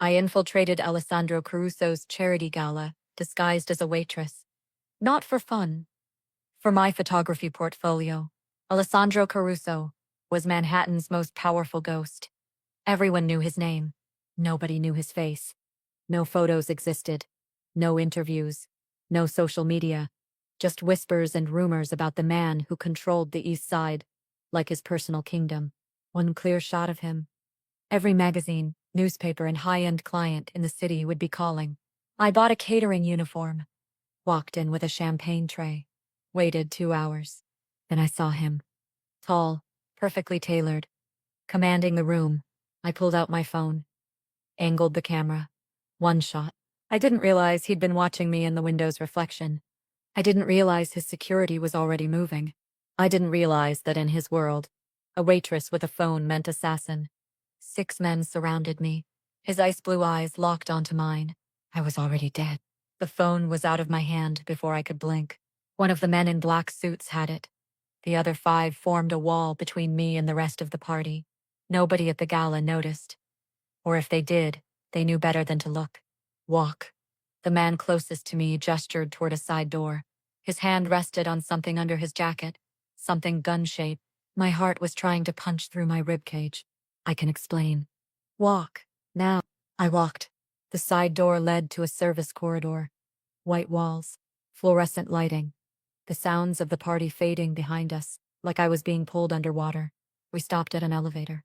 I infiltrated Alessandro Caruso's charity gala, disguised as a waitress. Not for fun. For my photography portfolio. Alessandro Caruso was Manhattan's most powerful ghost. Everyone knew his name. Nobody knew his face. No photos existed. No interviews. No social media. Just whispers and rumors about the man who controlled the East Side, like his personal kingdom. One clear shot of him. Every magazine, newspaper, and high-end client in the city would be calling. I bought a catering uniform. Walked in with a champagne tray. Waited 2 hours. Then I saw him. Tall, perfectly tailored. Commanding the room. I pulled out my phone. Angled the camera. One shot. I didn't realize he'd been watching me in the window's reflection. I didn't realize his security was already moving. I didn't realize that in his world, a waitress with a phone meant assassin. 6 men surrounded me. His ice blue eyes locked onto mine. I was already dead. The phone was out of my hand before I could blink. One of the men in black suits had it. The other 5 formed a wall between me and the rest of the party. Nobody at the gala noticed. Or if they did, they knew better than to look. Walk. The man closest to me gestured toward a side door. His hand rested on something under his jacket, something gun-shaped. My heart was trying to punch through my ribcage. I can explain. Walk. Now. I walked. The side door led to a service corridor. White walls. Fluorescent lighting. The sounds of the party fading behind us, like I was being pulled underwater. We stopped at an elevator.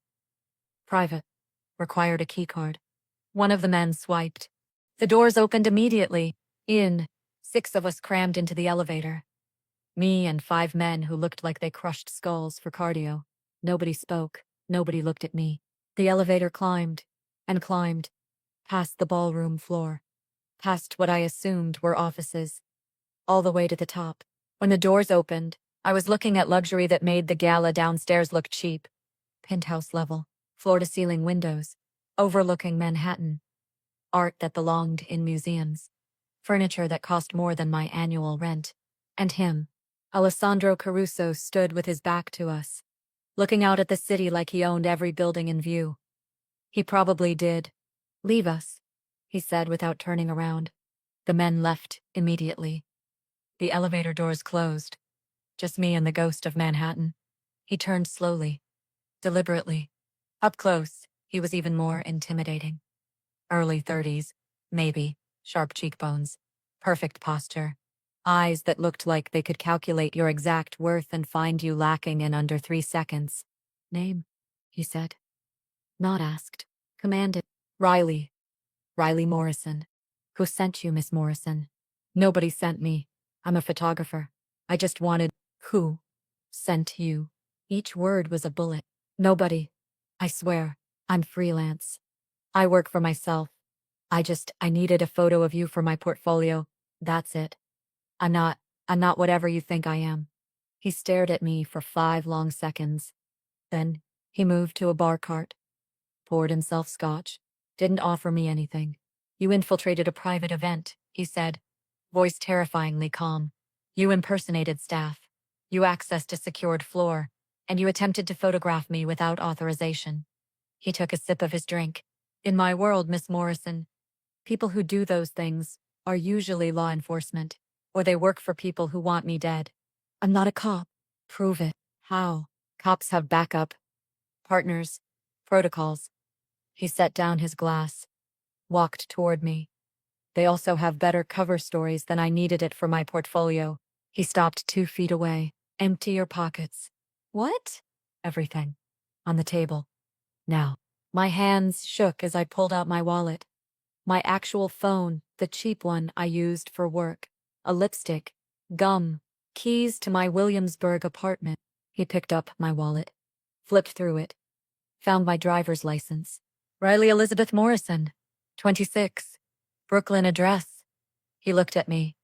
Private. Required a keycard. One of the men swiped. The doors opened immediately. 6 of us crammed into the elevator. Me and 5 men who looked like they crushed skulls for cardio. Nobody spoke. Nobody looked at me. The elevator climbed and climbed, past the ballroom floor, past what I assumed were offices, all the way to the top. When the doors opened, I was looking at luxury that made the gala downstairs look cheap. Penthouse level, floor-to-ceiling windows, overlooking Manhattan. Art that belonged in museums. Furniture that cost more than my annual rent. And him. Alessandro Caruso stood with his back to us, looking out at the city like he owned every building in view. He probably did. Leave us, he said without turning around. The men left immediately. The elevator doors closed. Just me and the ghost of Manhattan. He turned slowly, deliberately. Up close, he was even more intimidating. Early 30s, maybe, sharp cheekbones, perfect posture, eyes that looked like they could calculate your exact worth and find you lacking in under 3 seconds. Name, he said. Not asked. Commanded. Riley. Riley Morrison. Who sent you, Miss Morrison? Nobody sent me. I'm a photographer. I just wanted. Who sent you? Each word was a bullet. Nobody. I swear, I'm freelance. I work for myself. I needed a photo of you for my portfolio. That's it. I'm not whatever you think I am. He stared at me for 5 long seconds. Then, he moved to a bar cart. Poured himself scotch. Didn't offer me anything. You infiltrated a private event, he said. Voice terrifyingly calm. You impersonated staff. You accessed a secured floor. And you attempted to photograph me without authorization. He took a sip of his drink. In my world, Miss Morrison, people who do those things are usually law enforcement, or they work for people who want me dead. I'm not a cop. Prove it. How? Cops have backup. Partners. Protocols. He set down his glass. Walked toward me. They also have better cover stories than I needed it for my portfolio. He stopped 2 feet away. Empty your pockets. What? Everything. On the table. Now. My hands shook as I pulled out my wallet. My actual phone, the cheap one I used for work. A lipstick. Gum. Keys to my Williamsburg apartment. He picked up my wallet. Flipped through it. Found my driver's license. Riley Elizabeth Morrison. 26. Brooklyn address. He looked at me.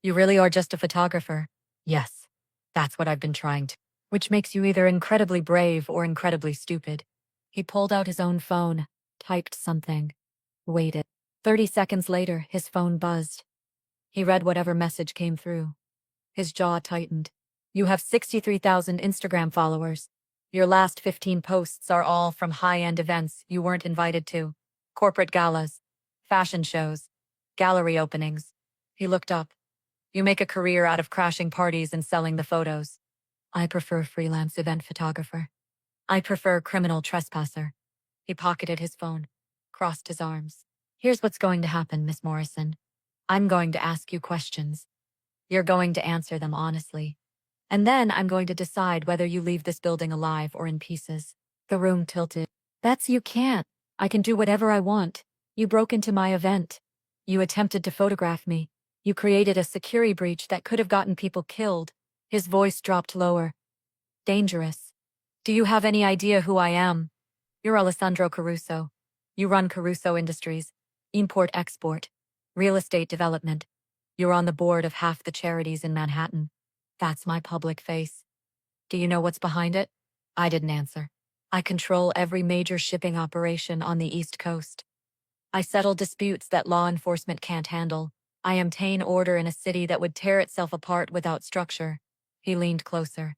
You really are just a photographer? Yes. That's what I've been trying to. Which makes you either incredibly brave or incredibly stupid. He pulled out his own phone, typed something, waited. 30 seconds later, his phone buzzed. He read whatever message came through. His jaw tightened. You have 63,000 Instagram followers. Your last 15 posts are all from high-end events you weren't invited to. Corporate galas. fashion shows, gallery openings. He looked up. You make a career out of crashing parties and selling the photos. I prefer freelance event photographer. I prefer criminal trespasser. He pocketed his phone, crossed his arms. Here's what's going to happen, Miss Morrison. I'm going to ask you questions. You're going to answer them honestly. And then I'm going to decide whether you leave this building alive or in pieces. The room tilted. You can't. I can do whatever I want. You broke into my event. You attempted to photograph me. You created a security breach that could have gotten people killed. His voice dropped lower. Dangerous. Do you have any idea who I am? You're Alessandro Caruso. You run Caruso Industries, import-export, real estate development. You're on the board of half the charities in Manhattan. That's my public face. Do you know what's behind it? I didn't answer. I control every major shipping operation on the East Coast. I settle disputes that law enforcement can't handle. I obtain order in a city that would tear itself apart without structure. He leaned closer.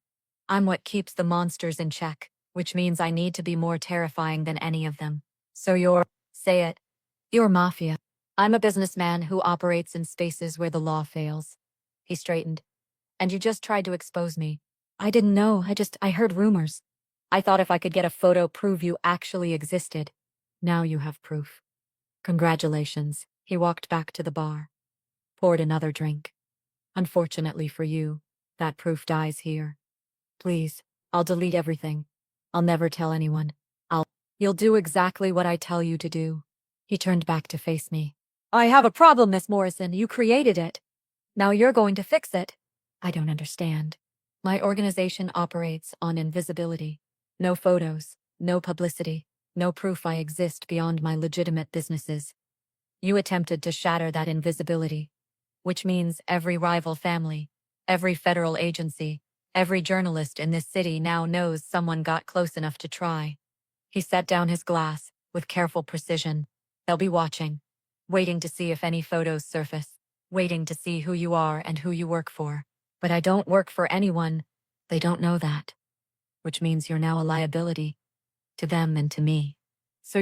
I'm what keeps the monsters in check, which means I need to be more terrifying than any of them. So say it. You're Mafia. I'm a businessman who operates in spaces where the law fails. He straightened. And you just tried to expose me. I didn't know, I heard rumors. I thought if I could get a photo prove you actually existed. Now you have proof. Congratulations. He walked back to the bar. Poured another drink. Unfortunately for you, that proof dies here. Please, I'll delete everything. I'll never tell anyone. You'll do exactly what I tell you to do. He turned back to face me. I have a problem, Miss Morrison. You created it. Now you're going to fix it. I don't understand. My organization operates on invisibility. No photos, no publicity, no proof I exist beyond my legitimate businesses. You attempted to shatter that invisibility, which means every rival family, every federal agency, every journalist in this city now knows someone got close enough to try. He set down his glass with careful precision. They'll be watching, waiting to see if any photos surface, waiting to see who you are and who you work for. But I don't work for anyone. They don't know that. Which means you're now a liability. To them and to me. So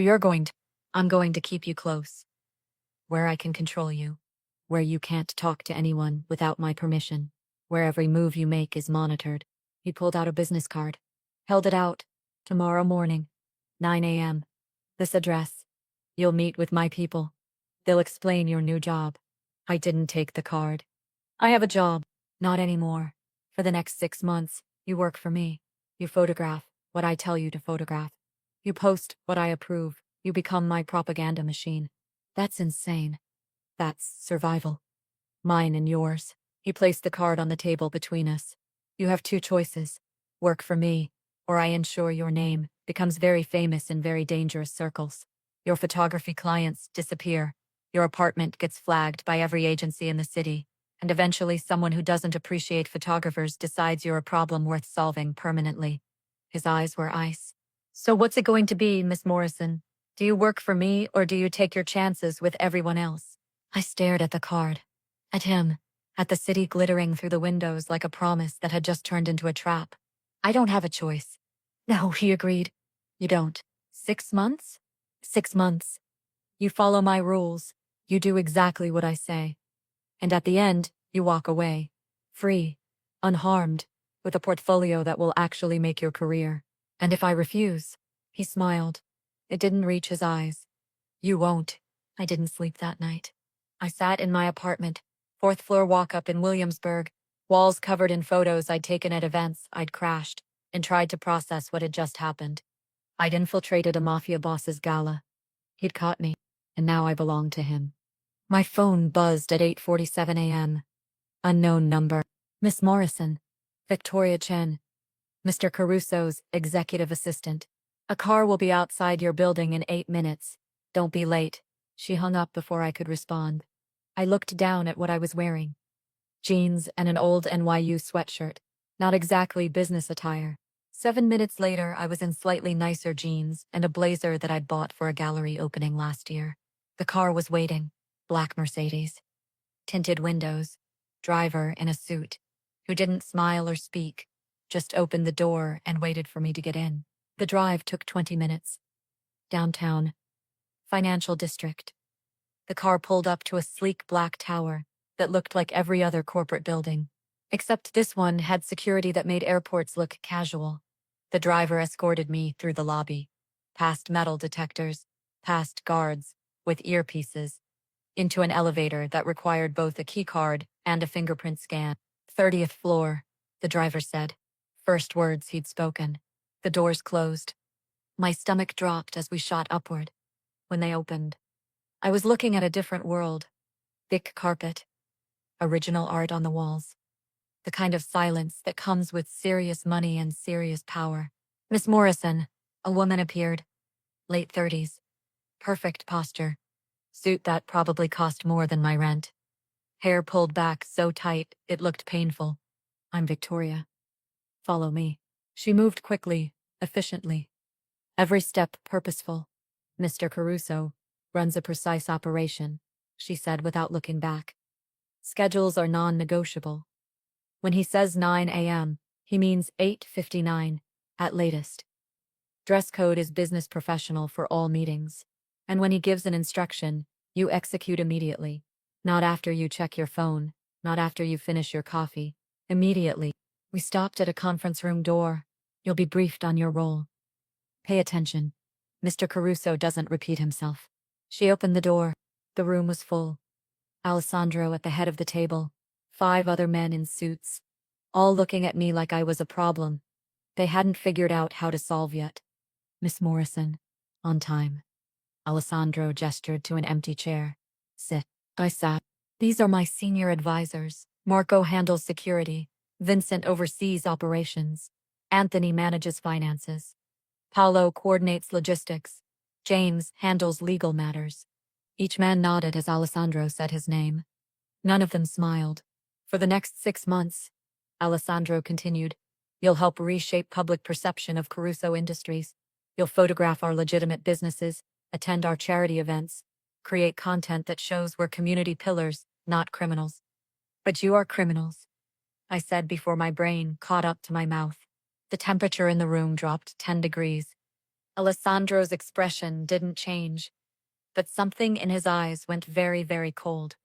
I'm going to keep you close. Where I can control you. Where you can't talk to anyone without my permission. Where every move you make is monitored. He pulled out a business card. Held it out. Tomorrow morning. 9 a.m. This address. You'll meet with my people. They'll explain your new job. I didn't take the card. I have a job. Not anymore. For the next 6 months, you work for me. You photograph what I tell you to photograph. You post what I approve. You become my propaganda machine. That's insane. That's survival. Mine and yours. He placed the card on the table between us. You have 2 choices. Work for me, or I ensure your name becomes very famous in very dangerous circles. Your photography clients disappear. Your apartment gets flagged by every agency in the city. And eventually someone who doesn't appreciate photographers decides you're a problem worth solving permanently. His eyes were ice. So what's it going to be, Miss Morrison? Do you work for me or do you take your chances with everyone else? I stared at the card. At him. At the city glittering through the windows like a promise that had just turned into a trap. I don't have a choice. No, he agreed. You don't. 6 months? 6 months. You follow my rules. You do exactly what I say. And at the end, you walk away. Free. Unharmed. With a portfolio that will actually make your career. And if I refuse? He smiled. It didn't reach his eyes. You won't. I didn't sleep that night. I sat in my apartment, 4th floor walk-up in Williamsburg, walls covered in photos I'd taken at events I'd crashed, and tried to process what had just happened. I'd infiltrated a mafia boss's gala. He'd caught me, and now I belonged to him. My phone buzzed at 8:47 a.m. Unknown number. Miss Morrison. Victoria Chen. Mr. Caruso's executive assistant. A car will be outside your building in 8 minutes. Don't be late. She hung up before I could respond. I looked down at what I was wearing. Jeans and an old NYU sweatshirt. Not exactly business attire. 7 minutes later, I was in slightly nicer jeans and a blazer that I'd bought for a gallery opening last year. The car was waiting. Black Mercedes. Tinted windows. Driver in a suit. Who didn't smile or speak. Just opened the door and waited for me to get in. The drive took 20 minutes. Downtown. Financial district. The car pulled up to a sleek black tower that looked like every other corporate building. Except this one had security that made airports look casual. The driver escorted me through the lobby, past metal detectors, past guards with earpieces, into an elevator that required both a keycard and a fingerprint scan. 30th floor, the driver said. First words he'd spoken. The doors closed. My stomach dropped as we shot upward. When they opened, I was looking at a different world. Thick carpet, original art on the walls. The kind of silence that comes with serious money and serious power. Miss Morrison, a woman appeared. Late 30s. Perfect posture. Suit that probably cost more than my rent. Hair pulled back so tight it looked painful. I'm Victoria. Follow me. She moved quickly, efficiently. Every step purposeful. Mr. Caruso runs a precise operation, she said without looking back. Schedules are non-negotiable. When he says 9 a.m., he means 8:59, at latest. Dress code is business professional for all meetings. And when he gives an instruction, you execute immediately. Not after you check your phone, not after you finish your coffee. Immediately. We stopped at a conference room door. You'll be briefed on your role. Pay attention. Mr. Caruso doesn't repeat himself. She opened the door. The room was full. Alessandro at the head of the table. 5 other men in suits. All looking at me like I was a problem. They hadn't figured out how to solve yet. Miss Morrison. On time. Alessandro gestured to an empty chair. Sit. I sat. These are my senior advisors. Marco handles security. Vincent oversees operations. Anthony manages finances. Paolo coordinates logistics. James handles legal matters. Each man nodded as Alessandro said his name. None of them smiled. For the next 6 months, Alessandro continued, you'll help reshape public perception of Caruso Industries. You'll photograph our legitimate businesses, attend our charity events, create content that shows we're community pillars, not criminals. But you are criminals, I said before my brain caught up to my mouth. The temperature in the room dropped 10 degrees. Alessandro's expression didn't change, but something in his eyes went very, very cold.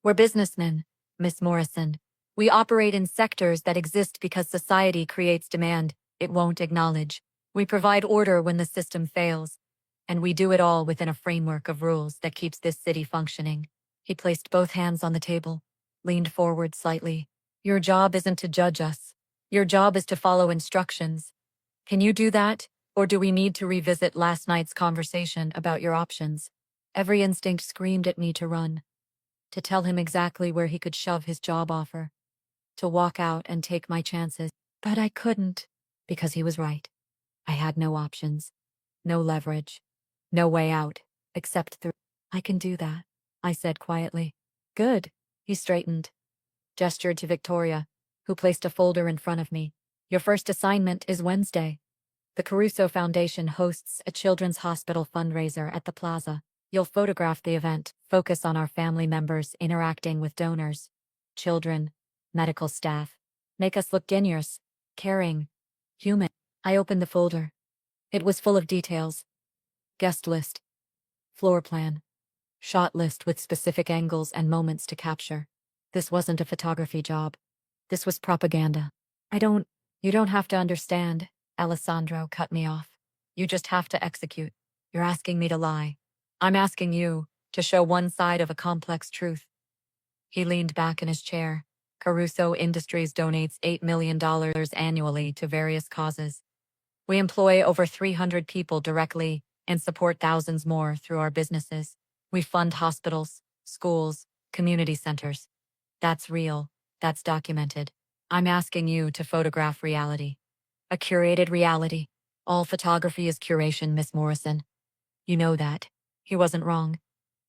We're businessmen, Miss Morrison. We operate in sectors that exist because society creates demand it won't acknowledge. We provide order when the system fails, and we do it all within a framework of rules that keeps this city functioning. He placed both hands on the table, leaned forward slightly. Your job isn't to judge us. Your job is to follow instructions. Can you do that, or do we need to revisit last night's conversation about your options? Every instinct screamed at me to run, to tell him exactly where he could shove his job offer, to walk out and take my chances. But I couldn't, because he was right. I had no options, no leverage, no way out, except through. I can do that, I said quietly. Good. He straightened, gestured to Victoria, who placed a folder in front of me. Your first assignment is Wednesday. The Caruso Foundation hosts a children's hospital fundraiser at the plaza. You'll photograph the event, focus on our family members interacting with donors, children, medical staff. Make us look generous, caring, human. I opened the folder. It was full of details. Guest list, floor plan, shot list with specific angles and moments to capture. This wasn't a photography job. This was propaganda. You don't have to understand, Alessandro cut me off. You just have to execute. You're asking me to lie. I'm asking you to show one side of a complex truth. He leaned back in his chair. Caruso Industries donates $8 million annually to various causes. We employ over 300 people directly and support thousands more through our businesses. We fund hospitals, schools, community centers. That's real. That's documented. I'm asking you to photograph reality. A curated reality. All photography is curation, Miss Morrison. You know that. He wasn't wrong.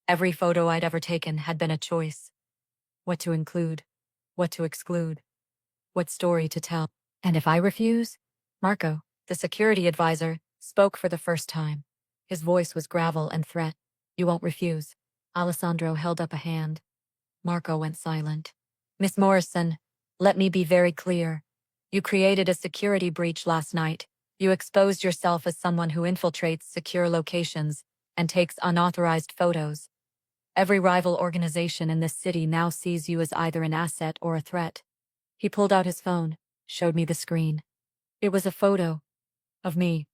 Every photo I'd ever taken had been a choice. What to include, what to exclude, what story to tell. And if I refuse? Marco, the security advisor, spoke for the first time. His voice was gravel and threat. You won't refuse. Alessandro held up a hand. Marco went silent. Miss Morrison, let me be very clear. You created a security breach last night. You exposed yourself as someone who infiltrates secure locations and takes unauthorized photos. Every rival organization in this city now sees you as either an asset or a threat. He pulled out his phone, showed me the screen. It was a photo of me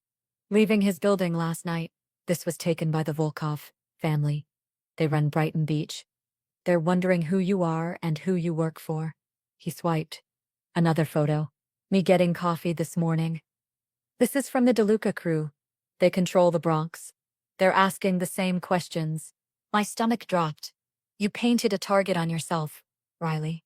leaving his building last night. This was taken by the Volkov family. They run Brighton Beach. They're wondering who you are and who you work for. He swiped. Another photo. Me getting coffee this morning. This is from the DeLuca crew. They control the Bronx. They're asking the same questions. My stomach dropped. You painted a target on yourself, Riley.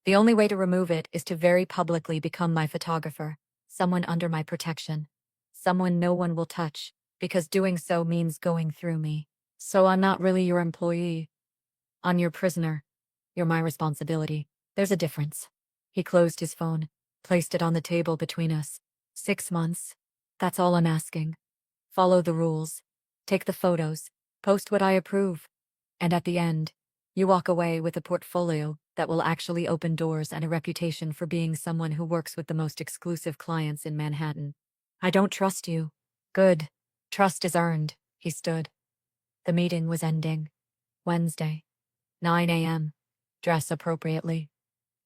The only way to remove it is to very publicly become my photographer, someone under my protection, someone no one will touch, because doing so means going through me. So I'm not really your employee. I'm your prisoner. You're my responsibility. There's a difference. He closed his phone, placed it on the table between us. 6 months. That's all I'm asking. Follow the rules. Take the photos. Post what I approve. And at the end, you walk away with a portfolio that will actually open doors and a reputation for being someone who works with the most exclusive clients in Manhattan. I don't trust you. Good. Trust is earned. He stood. The meeting was ending. Wednesday, 9 a.m. Dress appropriately.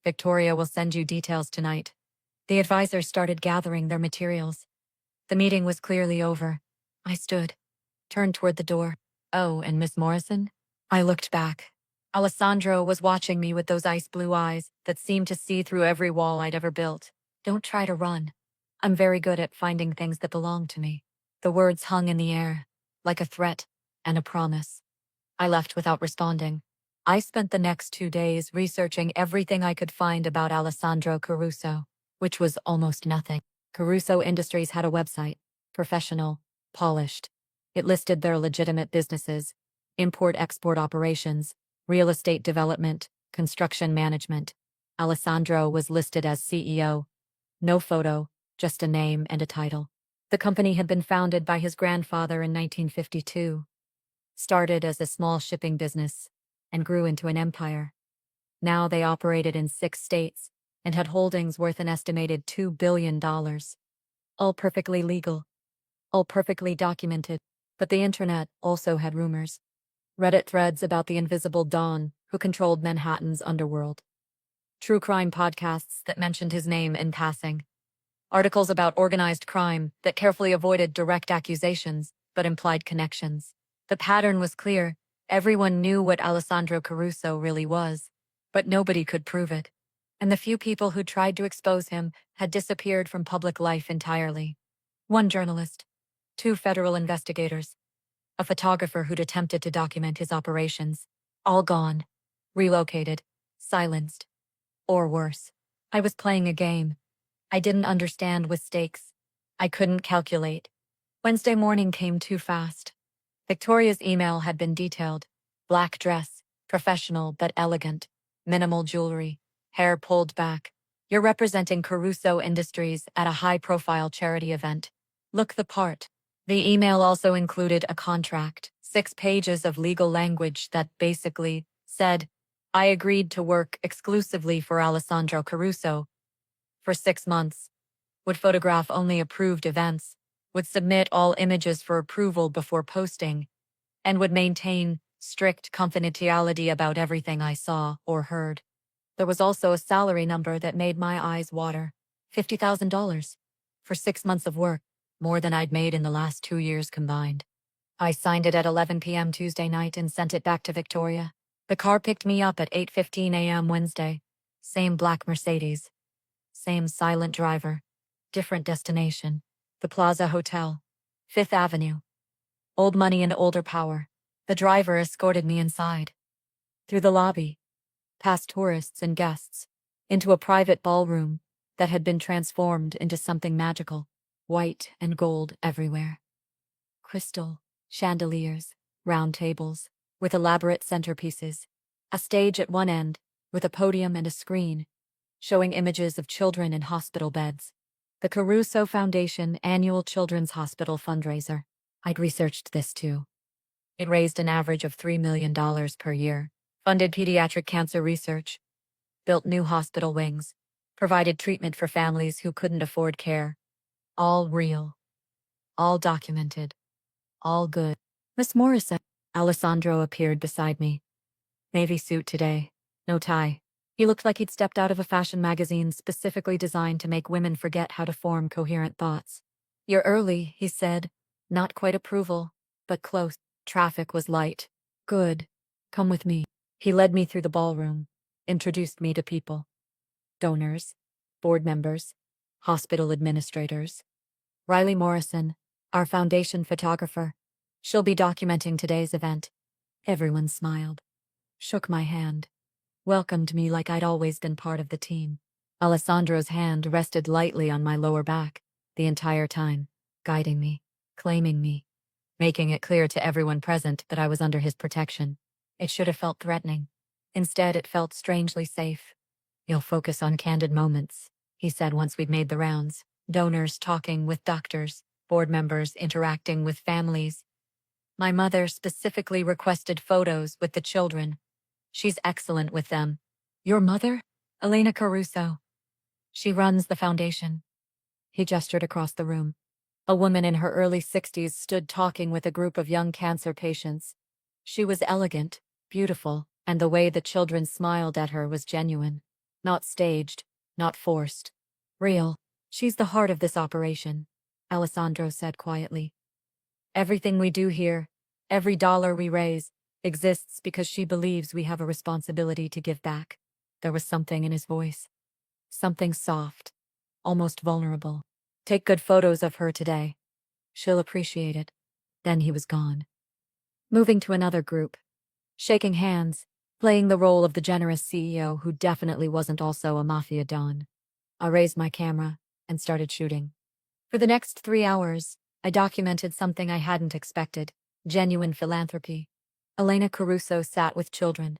Victoria will send you details tonight. The advisors started gathering their materials. The meeting was clearly over. I stood, turned toward the door. Oh, and Miss Morrison? I looked back. Alessandro was watching me with those ice blue eyes that seemed to see through every wall I'd ever built. Don't try to run. I'm very good at finding things that belong to me. The words hung in the air, like a threat and a promise. I left without responding. I spent the next 2 days researching everything I could find about Alessandro Caruso, which was almost nothing. Caruso Industries had a website, professional, polished. It listed their legitimate businesses, import-export operations, real estate development, construction management. Alessandro was listed as CEO. No photo, just a name and a title. The company had been founded by his grandfather in 1952. Started as a small shipping business and grew into an empire. Now they operated in 6 states and had holdings worth an estimated $2 billion. All perfectly legal. All perfectly documented. But the internet also had rumors. Reddit threads about the invisible Don who controlled Manhattan's underworld. True crime podcasts that mentioned his name in passing. Articles about organized crime that carefully avoided direct accusations but implied connections. The pattern was clear. Everyone knew what Alessandro Caruso really was, but nobody could prove it. And the few people who tried to expose him had disappeared from public life entirely. 1 journalist, 2 federal investigators, a photographer who'd attempted to document his operations, all gone, relocated, silenced. Or worse. I was playing a game. I didn't understand with stakes. I couldn't calculate. Wednesday morning came too fast. Victoria's email had been detailed. Black dress, professional but elegant, minimal jewelry, hair pulled back. You're representing Caruso Industries at a high-profile charity event. Look the part. The email also included a contract, 6 pages of legal language that basically said, I agreed to work exclusively for Alessandro Caruso for 6 months, would photograph only approved events, would submit all images for approval before posting, and would maintain strict confidentiality about everything I saw or heard. There was also a salary number that made my eyes water. $50,000 for 6 months of work, more than I'd made in the last 2 years combined. I signed it at 11 p.m. Tuesday night and sent it back to Victoria. The car picked me up at 8:15 a.m. Wednesday. Same black Mercedes. Same silent driver. Different destination. The Plaza Hotel. 5th Avenue. Old money and older power. The driver escorted me inside. Through the lobby. Past tourists and guests. Into a private ballroom that had been transformed into something magical. White and gold everywhere. Crystal, chandeliers, round tables, with elaborate centerpieces. A stage at one end, with a podium and a screen, showing images of children in hospital beds. The Caruso Foundation Annual Children's Hospital Fundraiser. I'd researched this too. It raised an average of $3 million per year, funded pediatric cancer research, built new hospital wings, provided treatment for families who couldn't afford care. All real. All documented. All good. Miss Morrison. Alessandro appeared beside me. Navy suit today. No tie. He looked like he'd stepped out of a fashion magazine specifically designed to make women forget how to form coherent thoughts. "You're early," he said. Not quite approval, but close. Traffic was light. "Good. Come with me." He led me through the ballroom, introduced me to people. Donors, board members, hospital administrators. Riley Morrison, our foundation photographer. She'll be documenting today's event. Everyone smiled, shook my hand, welcomed me like I'd always been part of the team. Alessandro's hand rested lightly on my lower back the entire time, guiding me, claiming me, making it clear to everyone present that I was under his protection. It should have felt threatening. Instead, it felt strangely safe. "You'll focus on candid moments," he said once we'd made the rounds. Donors talking with doctors, board members interacting with families. My mother specifically requested photos with the children. She's excellent with them. "Your mother?" "Elena Caruso. She runs the foundation." He gestured across the room. A woman in her early 60s stood talking with a group of young cancer patients. She was elegant, beautiful, and the way the children smiled at her was genuine. Not staged, not forced. Real. "She's the heart of this operation," Alessandro said quietly. "Everything we do here, every dollar we raise, exists because she believes we have a responsibility to give back." There was something in his voice. Something soft, almost vulnerable. "Take good photos of her today. She'll appreciate it." Then he was gone. Moving to another group. Shaking hands, playing the role of the generous CEO who definitely wasn't also a Mafia don. I raised my camera and started shooting. For the next 3 hours, I documented something I hadn't expected: genuine philanthropy. Elena Caruso sat with children,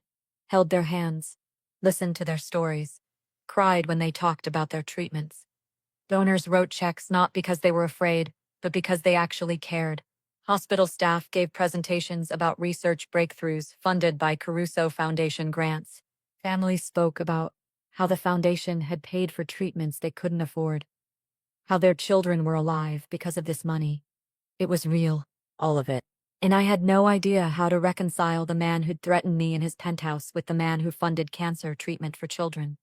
held their hands, listened to their stories, cried when they talked about their treatments. Donors wrote checks not because they were afraid, but because they actually cared. Hospital staff gave presentations about research breakthroughs funded by Caruso Foundation grants. Families spoke about how the foundation had paid for treatments they couldn't afford, how their children were alive because of this money. It was real, all of it. And I had no idea how to reconcile the man who'd threatened me in his penthouse with the man who funded cancer treatment for children.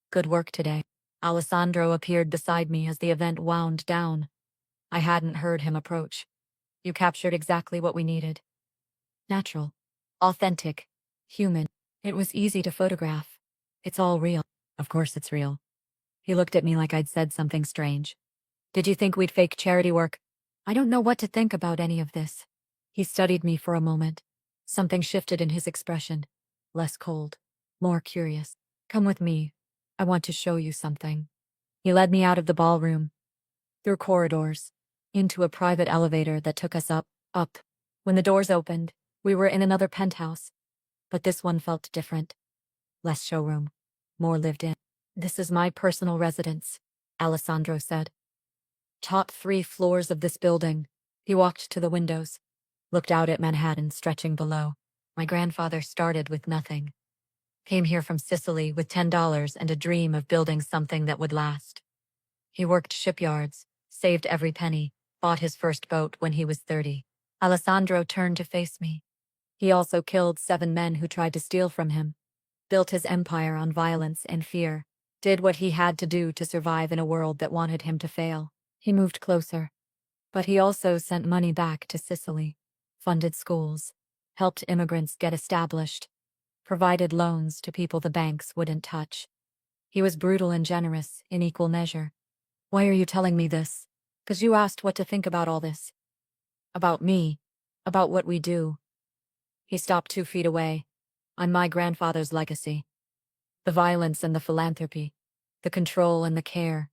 "Good work today." Alessandro appeared beside me as the event wound down. I hadn't heard him approach. "You captured exactly what we needed. Natural. Authentic. Human. It was easy to photograph. It's all real." "Of course it's real." He looked at me like I'd said something strange. "Did you think we'd fake charity work?" "I don't know what to think about any of this." He studied me for a moment. Something shifted in his expression. Less cold. More curious. "Come with me. I want to show you something." He led me out of the ballroom, through corridors, into a private elevator that took us up, up. When the doors opened, we were in another penthouse. But this one felt different. Less showroom. More lived in. "This is my personal residence," Alessandro said. "Top 3 floors of this building." He walked to the windows, looked out at Manhattan stretching below. "My grandfather started with nothing. Came here from Sicily with $10 and a dream of building something that would last. He worked shipyards, saved every penny, bought his first boat when he was 30. Alessandro turned to face me. He also killed 7 men who tried to steal from him, built his empire on violence and fear, did what he had to do to survive in a world that wanted him to fail." He moved closer. "But he also sent money back to Sicily, funded schools, helped immigrants get established, provided loans to people the banks wouldn't touch. He was brutal and generous in equal measure." "Why are you telling me this?" "'Cause you asked what to think about all this. About me. About what we do." He stopped 2 feet away. "I'm my grandfather's legacy. The violence and the philanthropy. The control and the care.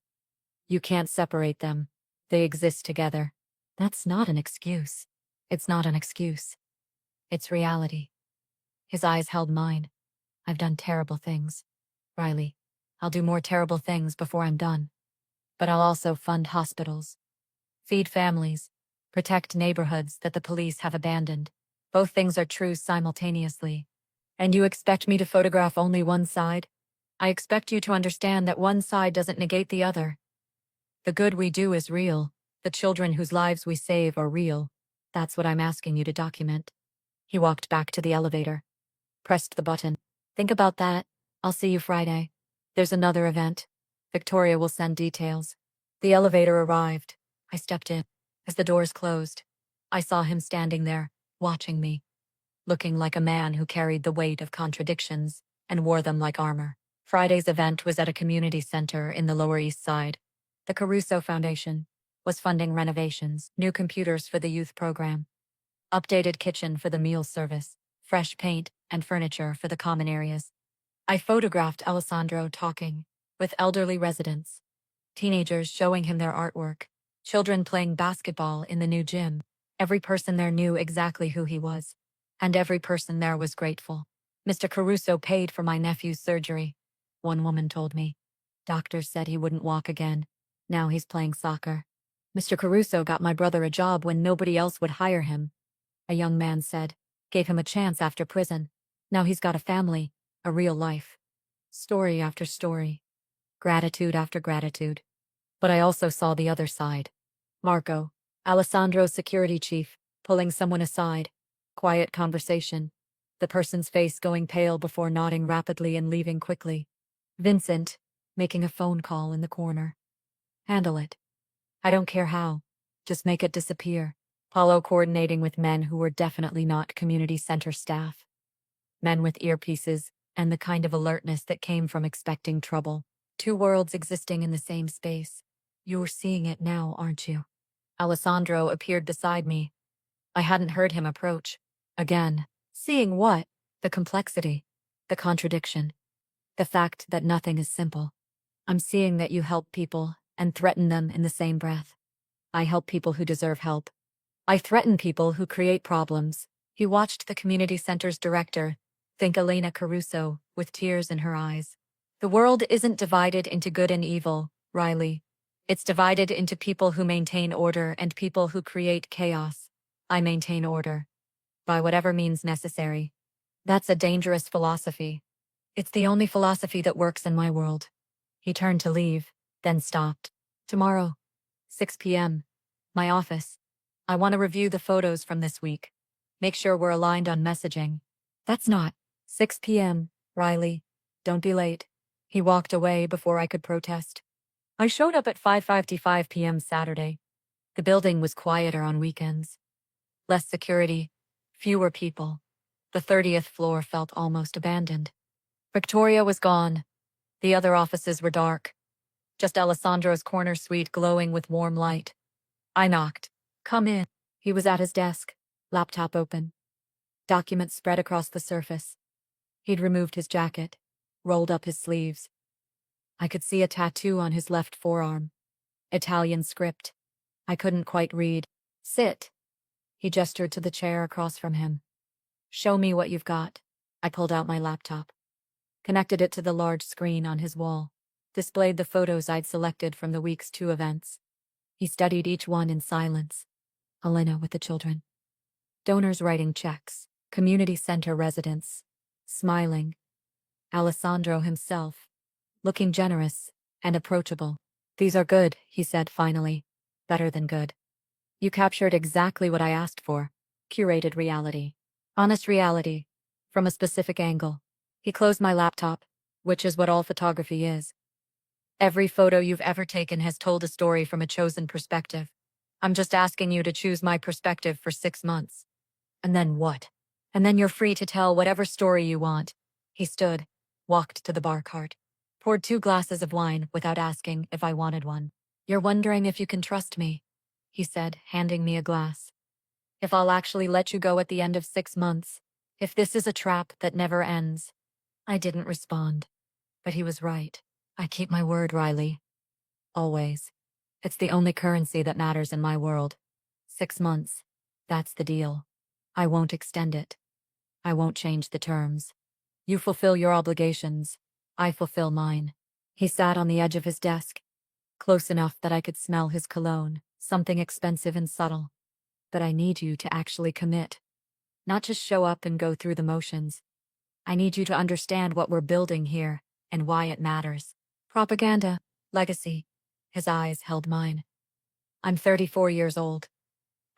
You can't separate them. They exist together." "That's not an excuse." "It's not an excuse. It's reality." His eyes held mine. "I've done terrible things, Riley. I'll do more terrible things before I'm done. But I'll also fund hospitals, feed families, protect neighborhoods that the police have abandoned. Both things are true simultaneously. And you expect me to photograph only one side? I expect you to understand that one side doesn't negate the other. The good we do is real. The children whose lives we save are real. That's what I'm asking you to document." He walked back to the elevator, pressed the button. Think about that. I'll see you Friday. There's another event. Victoria will send details. The elevator arrived. I stepped in. As the doors closed, I saw him standing there, watching me, looking like a man who carried the weight of contradictions and wore them like armor. Friday's event was at a community center in the Lower East Side. The Caruso Foundation was funding renovations, new computers for the youth program, updated kitchen for the meal service, fresh paint and furniture for the common areas. I photographed Alessandro talking with elderly residents, teenagers showing him their artwork, children playing basketball in the new gym. Every person there knew exactly who he was, and every person there was grateful. Mr. Caruso paid for my nephew's surgery, one woman told me. Doctors said he wouldn't walk again. Now he's playing soccer. Mr. Caruso got my brother a job when nobody else would hire him, a young man said. Gave him a chance after prison. Now he's got a family, a real life. Story after story. Gratitude after gratitude. But I also saw the other side. Marco, Alessandro's security chief, pulling someone aside. Quiet conversation. The person's face going pale before nodding rapidly and leaving quickly. Vincent, making a phone call in the corner. Handle it. I don't care how. Just make it disappear. Paulo coordinating with men who were definitely not community center staff. Men with earpieces and the kind of alertness that came from expecting trouble. Two worlds existing in the same space. You're seeing it now, aren't you? Alessandro appeared beside me. I hadn't heard him approach. Again. Seeing what? The complexity. The contradiction. The fact that nothing is simple. I'm seeing that you help people and threaten them in the same breath. I help people who deserve help. I threaten people who create problems. He watched the community center's director, think Elena Caruso, with tears in her eyes. The world isn't divided into good and evil, Riley. It's divided into people who maintain order and people who create chaos. I maintain order. By whatever means necessary. That's a dangerous philosophy. It's the only philosophy that works in my world. He turned to leave, then stopped. Tomorrow, 6 p.m. My office. I want to review the photos from this week. Make sure we're aligned on messaging. That's not 6 p.m., Riley. Don't be late. He walked away before I could protest. I showed up at 5:55 p.m. Saturday. The building was quieter on weekends. Less security, fewer people. The 30th floor felt almost abandoned. Victoria was gone. The other offices were dark. Just Alessandro's corner suite glowing with warm light. I knocked. Come in. He was at his desk, laptop open. Documents spread across the surface. He'd removed his jacket, rolled up his sleeves. I could see a tattoo on his left forearm. Italian script. I couldn't quite read. Sit. He gestured to the chair across from him. Show me what you've got. I pulled out my laptop. Connected it to the large screen on his wall. Displayed the photos I'd selected from the week's 2 events. He studied each one in silence. Elena with the children. Donors writing checks. Community center residents. Smiling. Alessandro himself. Looking generous and approachable. These are good, he said finally. Better than good. You captured exactly what I asked for. Curated reality. Honest reality. From a specific angle. He closed my laptop, which is what all photography is. Every photo you've ever taken has told a story from a chosen perspective. I'm just asking you to choose my perspective for 6 months. And then what? And then you're free to tell whatever story you want. He stood, walked to the bar cart, poured 2 glasses of wine without asking if I wanted one. You're wondering if you can trust me, he said, handing me a glass. If I'll actually let you go at the end of 6 months. If this is a trap that never ends. I didn't respond. But he was right. I keep my word, Riley. Always. It's the only currency that matters in my world. 6 months. That's the deal. I won't extend it. I won't change the terms. You fulfill your obligations. I fulfill mine. He sat on the edge of his desk, close enough that I could smell his cologne, something expensive and subtle. But I need you to actually commit. Not just show up and go through the motions. I need you to understand what we're building here and why it matters. Propaganda, legacy. His eyes held mine. I'm 34 years old.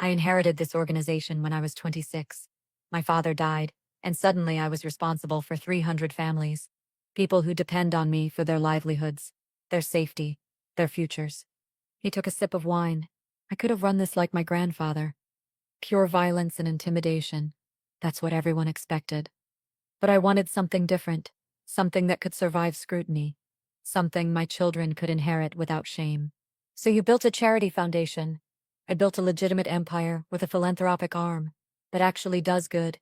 I inherited this organization when I was 26. My father died, and suddenly I was responsible for 300 families. People who depend on me for their livelihoods, their safety, their futures. He took a sip of wine. I could have run this like my grandfather. Pure violence and intimidation. That's what everyone expected. But I wanted something different, something that could survive scrutiny, something my children could inherit without shame. So you built a charity foundation. I built a legitimate empire with a philanthropic arm that actually does good.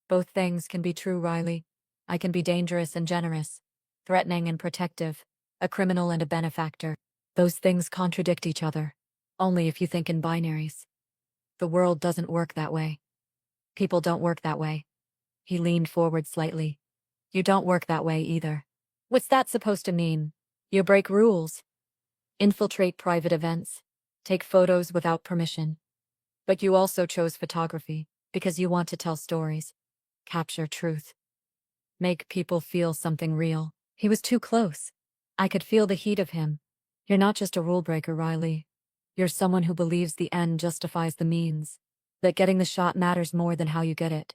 Both things can be true, Riley. I can be dangerous and generous, threatening and protective, a criminal and a benefactor. Those things contradict each other, only if you think in binaries. The world doesn't work that way. People don't work that way. He leaned forward slightly. You don't work that way either. What's that supposed to mean? You break rules, infiltrate private events, take photos without permission. But you also chose photography because you want to tell stories, capture truth, make people feel something real. He was too close. I could feel the heat of him. You're not just a rule breaker, Riley. You're someone who believes the end justifies the means, that getting the shot matters more than how you get it.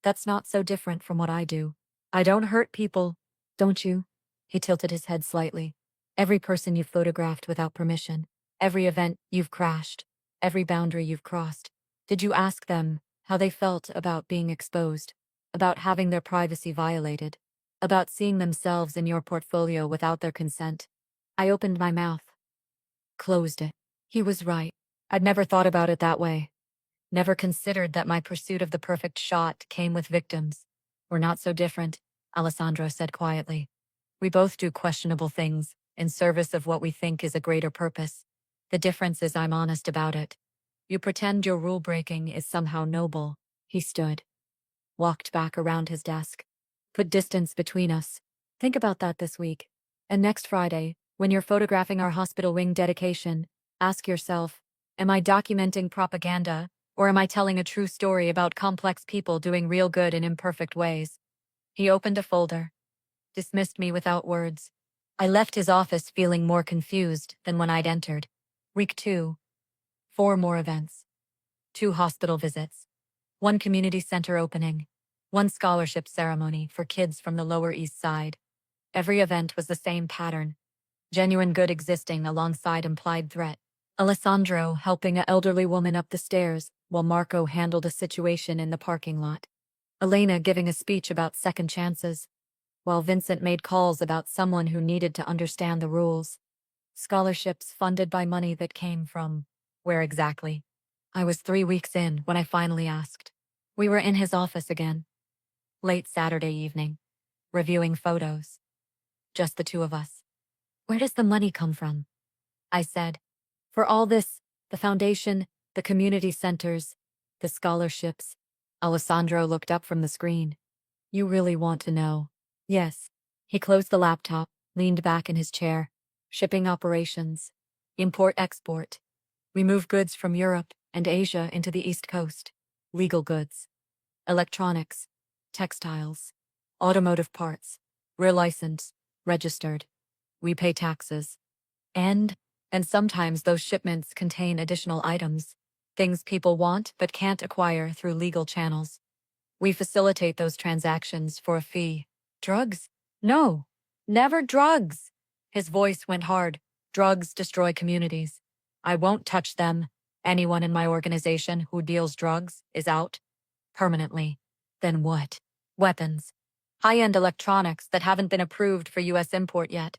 That's not so different from what I do. I don't hurt people, don't you? He tilted his head slightly. Every person you've photographed without permission, every event you've crashed, every boundary you've crossed. Did you ask them how they felt about being exposed, about having their privacy violated, about seeing themselves in your portfolio without their consent? I opened my mouth, closed it. He was right. I'd never thought about it that way. Never considered that my pursuit of the perfect shot came with victims. We're not so different, Alessandro said quietly. We both do questionable things in service of what we think is a greater purpose. The difference is I'm honest about it. You pretend your rule breaking is somehow noble. He stood, walked back around his desk, put distance between us. Think about that this week. And next Friday, when you're photographing our hospital wing dedication, ask yourself, am I documenting propaganda, or am I telling a true story about complex people doing real good in imperfect ways? He opened a folder, dismissed me without words. I left his office feeling more confused than when I'd entered. Week 2. 4 more events. 2 hospital visits. 1 community center opening. 1 scholarship ceremony for kids from the Lower East Side. Every event was the same pattern. Genuine good existing alongside implied threat. Alessandro helping an elderly woman up the stairs, while Marco handled a situation in the parking lot. Elena giving a speech about second chances, while Vincent made calls about someone who needed to understand the rules. Scholarships funded by money that came from where exactly? I was 3 weeks in when I finally asked. We were in his office again. Late Saturday evening, reviewing photos. Just the 2 of us. Where does the money come from? I said. For all this, the foundation, the community centers, the scholarships. Alessandro looked up from the screen. You really want to know? Yes. He closed the laptop, leaned back in his chair. Shipping operations. Import-export. We move goods from Europe and Asia into the East Coast. Legal goods. Electronics. Textiles. Automotive parts. We're licensed. Registered. We pay taxes. And sometimes those shipments contain additional items, things people want but can't acquire through legal channels. We facilitate those transactions for a fee. Drugs? No, never drugs. His voice went hard. Drugs destroy communities. I won't touch them. Anyone in my organization who deals drugs is out. Permanently. Then what? Weapons. High-end electronics that haven't been approved for U.S. import yet.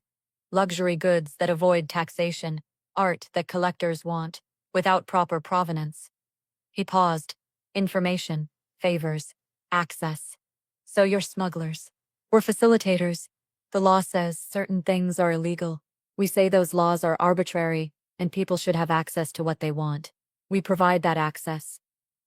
Luxury goods that avoid taxation. Art that collectors want, without proper provenance. He paused. Information, favors, access. So you're smugglers. We're facilitators. The law says certain things are illegal. We say those laws are arbitrary, and people should have access to what they want. We provide that access.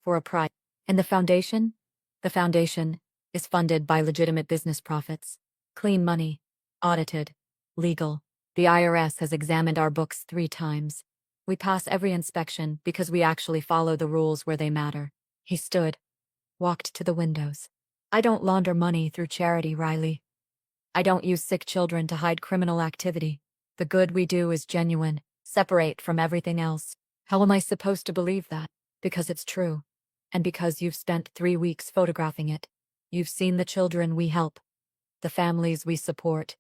For a price. And the foundation? The foundation is funded by legitimate business profits. Clean money. Audited. Legal. The IRS has examined our books 3 times. We pass every inspection because we actually follow the rules where they matter. He stood, walked to the windows. I don't launder money through charity, Riley. I don't use sick children to hide criminal activity. The good we do is genuine, separate from everything else. How am I supposed to believe that? Because it's true. And because you've spent 3 weeks photographing it, you've seen the children we help, the families we support,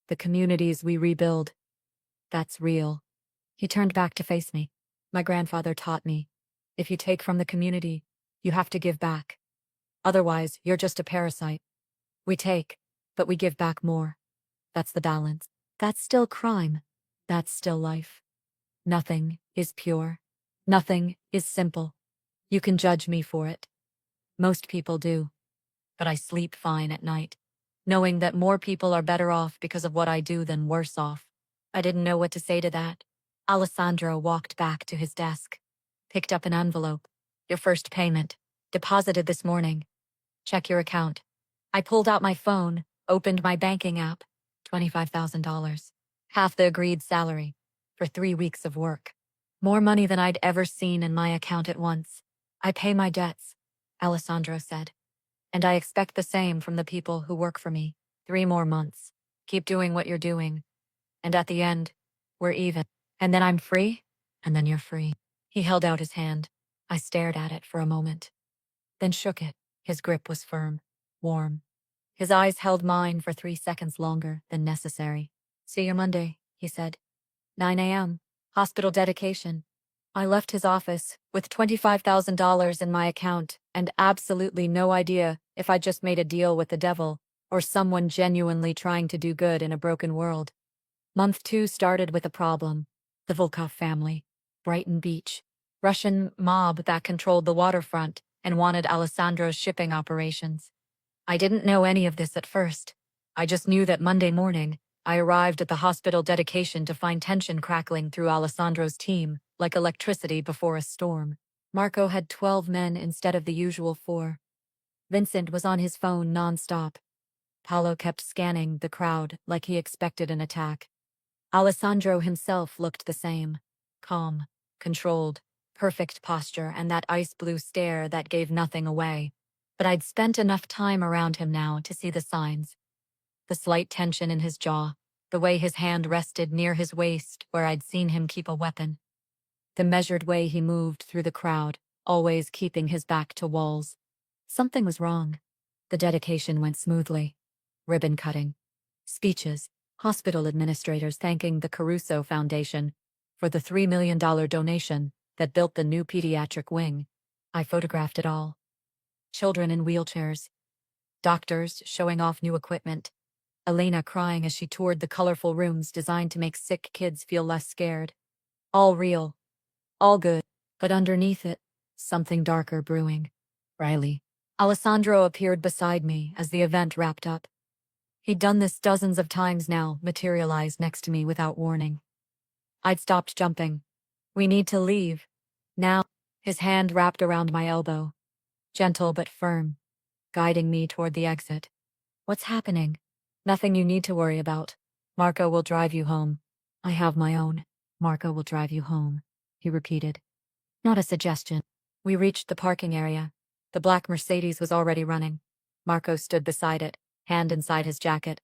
the communities we rebuild. That's real. He turned back to face me. My grandfather taught me, if you take from the community, you have to give back. Otherwise, you're just a parasite. We take, but we give back more. That's the balance. That's still crime. That's still life. Nothing is pure. Nothing is simple. You can judge me for it. Most people do. But I sleep fine at night, knowing that more people are better off because of what I do than worse off. I didn't know what to say to that. Alessandro walked back to his desk, picked up an envelope. Your first payment, deposited this morning. Check your account. I pulled out my phone, opened my banking app. $25,000. Half the agreed salary for 3 weeks of work. More money than I'd ever seen in my account at once. I pay my debts, Alessandro said. And I expect the same from the people who work for me. 3 more months. Keep doing what you're doing. And at the end, we're even. And then I'm free, and then you're free. He held out his hand. I stared at it for a moment, then shook it. His grip was firm, warm. His eyes held mine for 3 seconds longer than necessary. See you Monday, he said. 9 a.m. Hospital dedication. I left his office with $25,000 in my account and absolutely no idea if I just made a deal with the devil or someone genuinely trying to do good in a broken world. Month 2 started with a problem. The Volkov family, Brighton Beach, Russian mob that controlled the waterfront and wanted Alessandro's shipping operations. I didn't know any of this at first. I just knew that Monday morning, I arrived at the hospital dedication to find tension crackling through Alessandro's team, like electricity before a storm. Marco had 12 men instead of the usual 4. Vincent was on his phone nonstop. Paolo kept scanning the crowd like he expected an attack. Alessandro himself looked the same. Calm, controlled, perfect posture, and that ice blue stare that gave nothing away. But I'd spent enough time around him now to see the signs. The slight tension in his jaw, the way his hand rested near his waist where I'd seen him keep a weapon. The measured way he moved through the crowd, always keeping his back to walls. Something was wrong. The dedication went smoothly. Ribbon cutting. Speeches. Hospital administrators thanking the Caruso Foundation for the $3 million donation that built the new pediatric wing. I photographed it all. Children in wheelchairs. Doctors showing off new equipment. Elena crying as she toured the colorful rooms designed to make sick kids feel less scared. All real. All good. But underneath it, something darker brewing. Riley. Alessandro appeared beside me as the event wrapped up. He'd done this dozens of times now, materialized next to me without warning. I'd stopped jumping. We need to leave. Now. His hand wrapped around my elbow. Gentle but firm. Guiding me toward the exit. What's happening? Nothing you need to worry about. Marco will drive you home. I have my own. Marco will drive you home, he repeated. Not a suggestion. We reached the parking area. The black Mercedes was already running. Marco stood beside it, hand inside his jacket.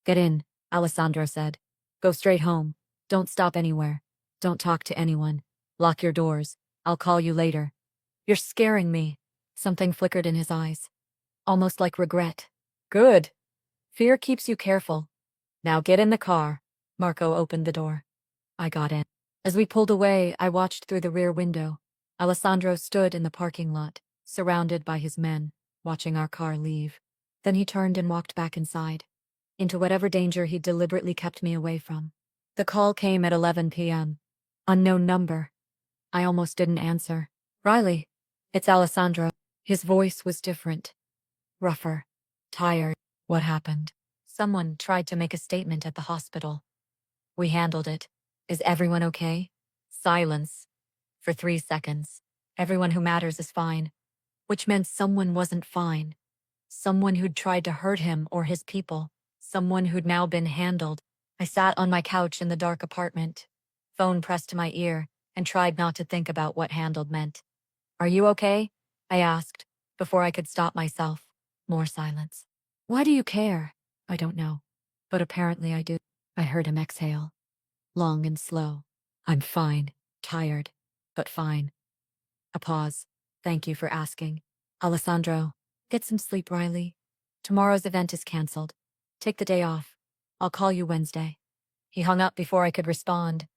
Get in, Alessandro said. Go straight home. Don't stop anywhere. Don't talk to anyone. Lock your doors. I'll call you later. You're scaring me. Something flickered in his eyes. Almost like regret. Good. Fear keeps you careful. Now get in the car. Marco opened the door. I got in. As we pulled away, I watched through the rear window. Alessandro stood in the parking lot, surrounded by his men, watching our car leave. Then he turned and walked back inside, into whatever danger he'd deliberately kept me away from. The call came at 11 p.m. Unknown number. I almost didn't answer. Riley. It's Alessandro. His voice was different. Rougher. Tired. What happened? Someone tried to make a statement at the hospital. We handled it. Is everyone okay? Silence. For 3 seconds. Everyone who matters is fine. Which meant someone wasn't fine. Someone who'd tried to hurt him or his people. Someone who'd now been handled. I sat on my couch in the dark apartment, phone pressed to my ear, and tried not to think about what handled meant. Are you okay? I asked, before I could stop myself. More silence. Why do you care? I don't know. But apparently I do. I heard him exhale. Long and slow. I'm fine. Tired. But fine. A pause. Thank you for asking. Alessandro, get some sleep, Riley. Tomorrow's event is cancelled. Take the day off. I'll call you Wednesday. He hung up before I could respond.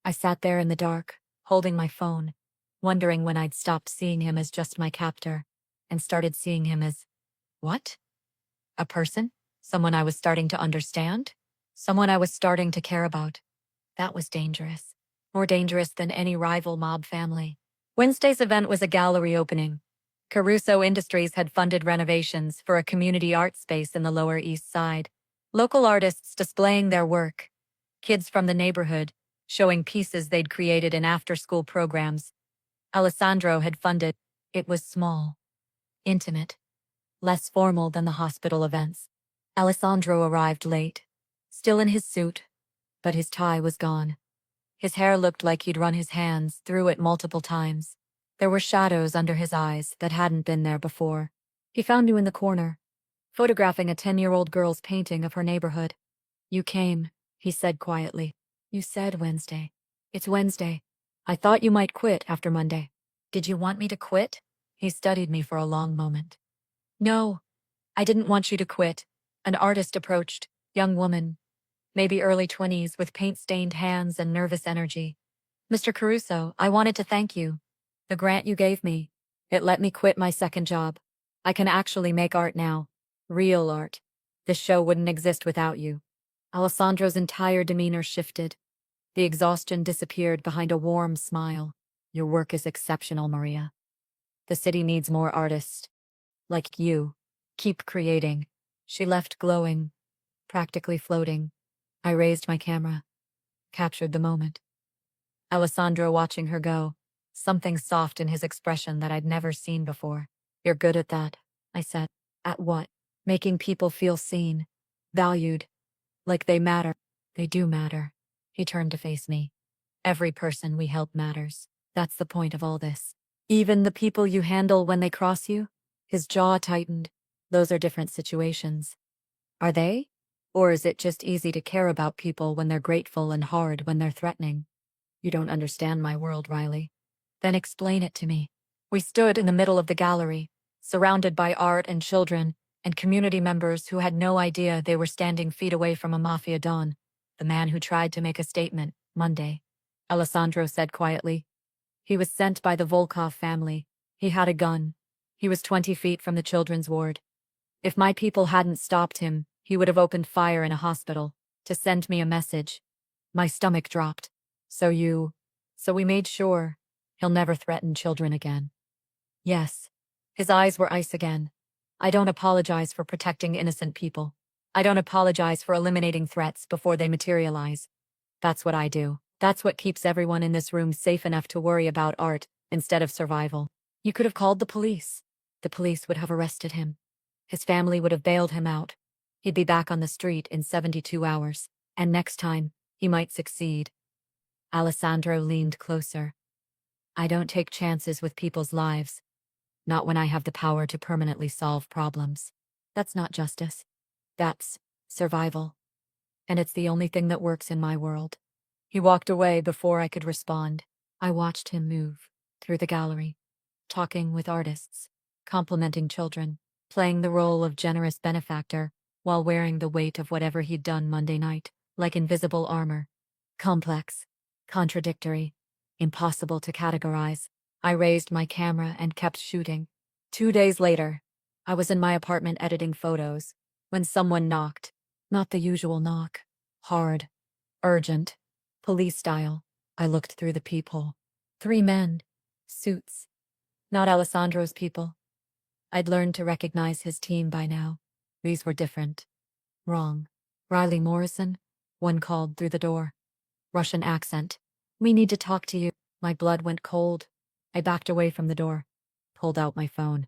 I sat there in the dark, holding my phone, wondering when I'd stopped seeing him as just my captor and started seeing him as, what? A person? Someone I was starting to understand? Someone I was starting to care about. That was dangerous. More dangerous than any rival mob family. Wednesday's event was a gallery opening. Caruso Industries had funded renovations for a community art space in the Lower East Side. Local artists displaying their work. Kids from the neighborhood, showing pieces they'd created in after-school programs. Alessandro had funded. It was small, intimate, less formal than the hospital events. Alessandro arrived late, still in his suit, but his tie was gone. His hair looked like he'd run his hands through it multiple times. There were shadows under his eyes that hadn't been there before. He found you in the corner, photographing a 10-year-old girl's painting of her neighborhood. You came, he said quietly. You said Wednesday. It's Wednesday. I thought you might quit after Monday. Did you want me to quit? He studied me for a long moment. No, I didn't want you to quit. An artist approached, young woman, maybe early 20s with paint-stained hands and nervous energy. Mr. Caruso, I wanted to thank you. The grant you gave me, it let me quit my second job. I can actually make art now. Real art. This show wouldn't exist without you. Alessandro's entire demeanor shifted. The exhaustion disappeared behind a warm smile. Your work is exceptional, Maria. The city needs more artists. Like you. Keep creating. She left glowing, practically floating. I raised my camera, captured the moment. Alessandro watching her go, something soft in his expression that I'd never seen before. You're good at that, I said. At what? Making people feel seen, valued, like they matter. They do matter. He turned to face me. Every person we help matters. That's the point of all this. Even the people you handle when they cross you? His jaw tightened. Those are different situations. Are they? Or is it just easy to care about people when they're grateful and hard when they're threatening? You don't understand my world, Riley. Then explain it to me. We stood in the middle of the gallery, surrounded by art and children, and community members who had no idea they were standing feet away from a Mafia don, the man who tried to make a statement, Monday. Alessandro said quietly. He was sent by the Volkov family. He had a gun. He was 20 feet from the children's ward. If my people hadn't stopped him, he would have opened fire in a hospital to send me a message. My stomach dropped. So we made sure he'll never threaten children again. Yes. His eyes were ice again. I don't apologize for protecting innocent people. I don't apologize for eliminating threats before they materialize. That's what I do. That's what keeps everyone in this room safe enough to worry about art instead of survival. You could have called the police. The police would have arrested him. His family would have bailed him out. He'd be back on the street in 72 hours. And next time, he might succeed. Alessandro leaned closer. I don't take chances with people's lives. Not when I have the power to permanently solve problems. That's not justice. That's survival. And it's the only thing that works in my world. He walked away before I could respond. I watched him move through the gallery, talking with artists, complimenting children, playing the role of generous benefactor while wearing the weight of whatever he'd done Monday night, like invisible armor. Complex, contradictory, impossible to categorize. I raised my camera and kept shooting. 2 days later, I was in my apartment editing photos when someone knocked. Not the usual knock. Hard, urgent, police style. I looked through the peephole. 3 men, suits. Not Alessandro's people. I'd learned to recognize his team by now. These were different. Wrong. Riley Morrison, one called through the door. Russian accent. We need to talk to you. My blood went cold. I backed away from the door, pulled out my phone.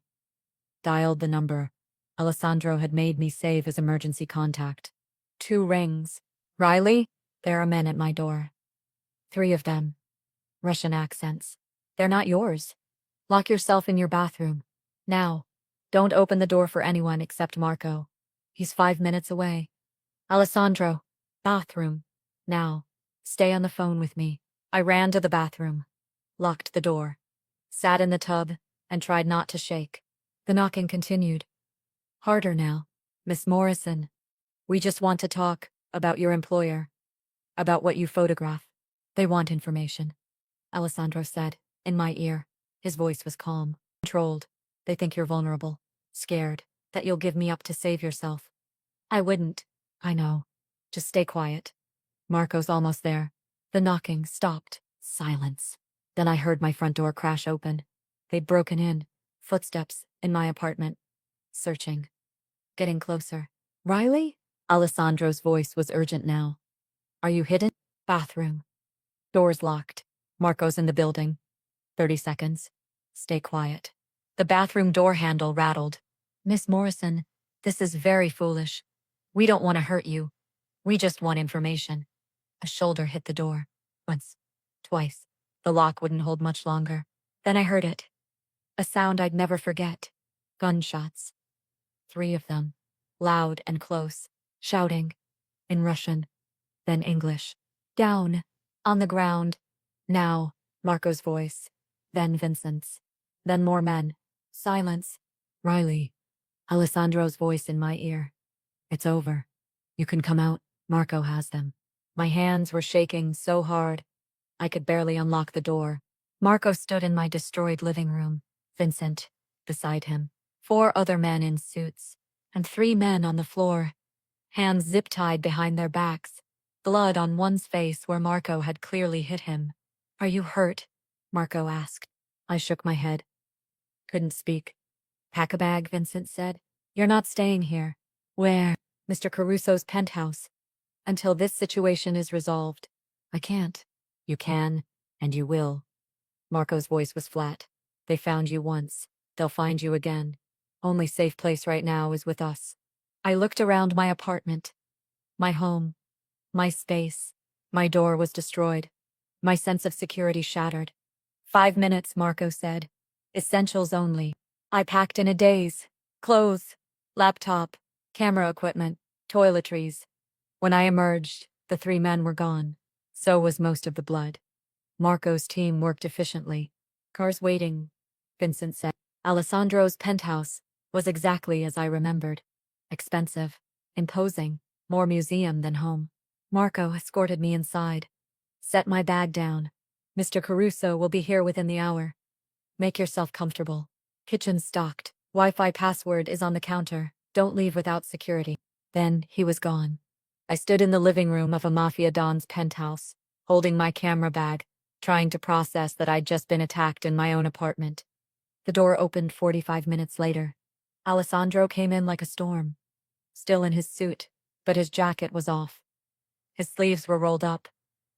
Dialed the number. Alessandro had made me save his emergency contact. 2 rings. Riley, there are men at my door. 3 of them. Russian accents. They're not yours. Lock yourself in your bathroom. Now. Don't open the door for anyone except Marco. He's 5 minutes away. Alessandro. Bathroom. Now. Stay on the phone with me. I ran to the bathroom. Locked the door. Sat in the tub, and tried not to shake. The knocking continued. Harder now. Miss Morrison, we just want to talk about your employer, about what you photograph. They want information, Alessandro said, in my ear. His voice was calm, controlled. They think you're vulnerable, scared, that you'll give me up to save yourself. I wouldn't. I know. Just stay quiet. Marco's almost there. The knocking stopped. Silence. Then I heard my front door crash open. They'd broken in. Footsteps in my apartment. Searching. Getting closer. Riley? Alessandro's voice was urgent now. Are you hidden? Bathroom. Doors locked. Marco's in the building. 30 seconds. Stay quiet. The bathroom door handle rattled. Miss Morrison, this is very foolish. We don't want to hurt you. We just want information. A shoulder hit the door. Once. Twice. The lock wouldn't hold much longer. Then I heard it. A sound I'd never forget. Gunshots. 3 of them. Loud and close. Shouting. In Russian. Then English. Down. On the ground. Now. Marco's voice. Then Vincent's. Then more men. Silence. Riley. Alessandro's voice in my ear. It's over. You can come out. Marco has them. My hands were shaking so hard, I could barely unlock the door. Marco stood in my destroyed living room. Vincent, beside him. 4 other men in suits. And 3 men on the floor. Hands zip-tied behind their backs. Blood on one's face where Marco had clearly hit him. Are you hurt? Marco asked. I shook my head. Couldn't speak. Pack a bag, Vincent said. You're not staying here. Where? Mr. Caruso's penthouse. Until this situation is resolved. I can't. You can, and you will. Marco's voice was flat. They found you once. They'll find you again. Only safe place right now is with us. I looked around my apartment. My home. My space. My door was destroyed. My sense of security shattered. 5 minutes, Marco said. Essentials only. I packed in a daze. Clothes. Laptop. Camera equipment. Toiletries. When I emerged, the 3 men were gone. So was most of the blood. Marco's team worked efficiently. Cars waiting, Vincent said. Alessandro's penthouse was exactly as I remembered. Expensive, imposing, more museum than home. Marco escorted me inside. Set my bag down. Mr. Caruso will be here within the hour. Make yourself comfortable. Kitchen stocked. Wi-Fi password is on the counter. Don't leave without security. Then he was gone. I stood in the living room of a Mafia Don's penthouse, holding my camera bag, trying to process that I'd just been attacked in my own apartment. The door opened 45 minutes later. Alessandro came in like a storm. Still in his suit, but his jacket was off. His sleeves were rolled up.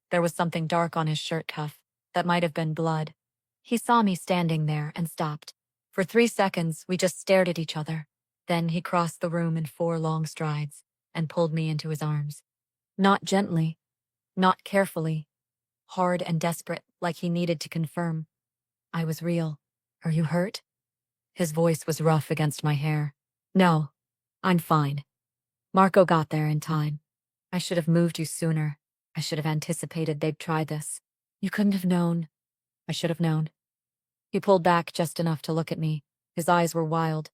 There was something dark on his shirt cuff that might have been blood. He saw me standing there and stopped. For 3 seconds, we just stared at each other. Then he crossed the room in 4 long strides and pulled me into his arms. Not gently, not carefully, hard and desperate, like he needed to confirm. I was real. Are you hurt? His voice was rough against my hair. No, I'm fine. Marco got there in time. I should have moved you sooner. I should have anticipated they'd try this. You couldn't have known. I should have known. He pulled back just enough to look at me. His eyes were wild,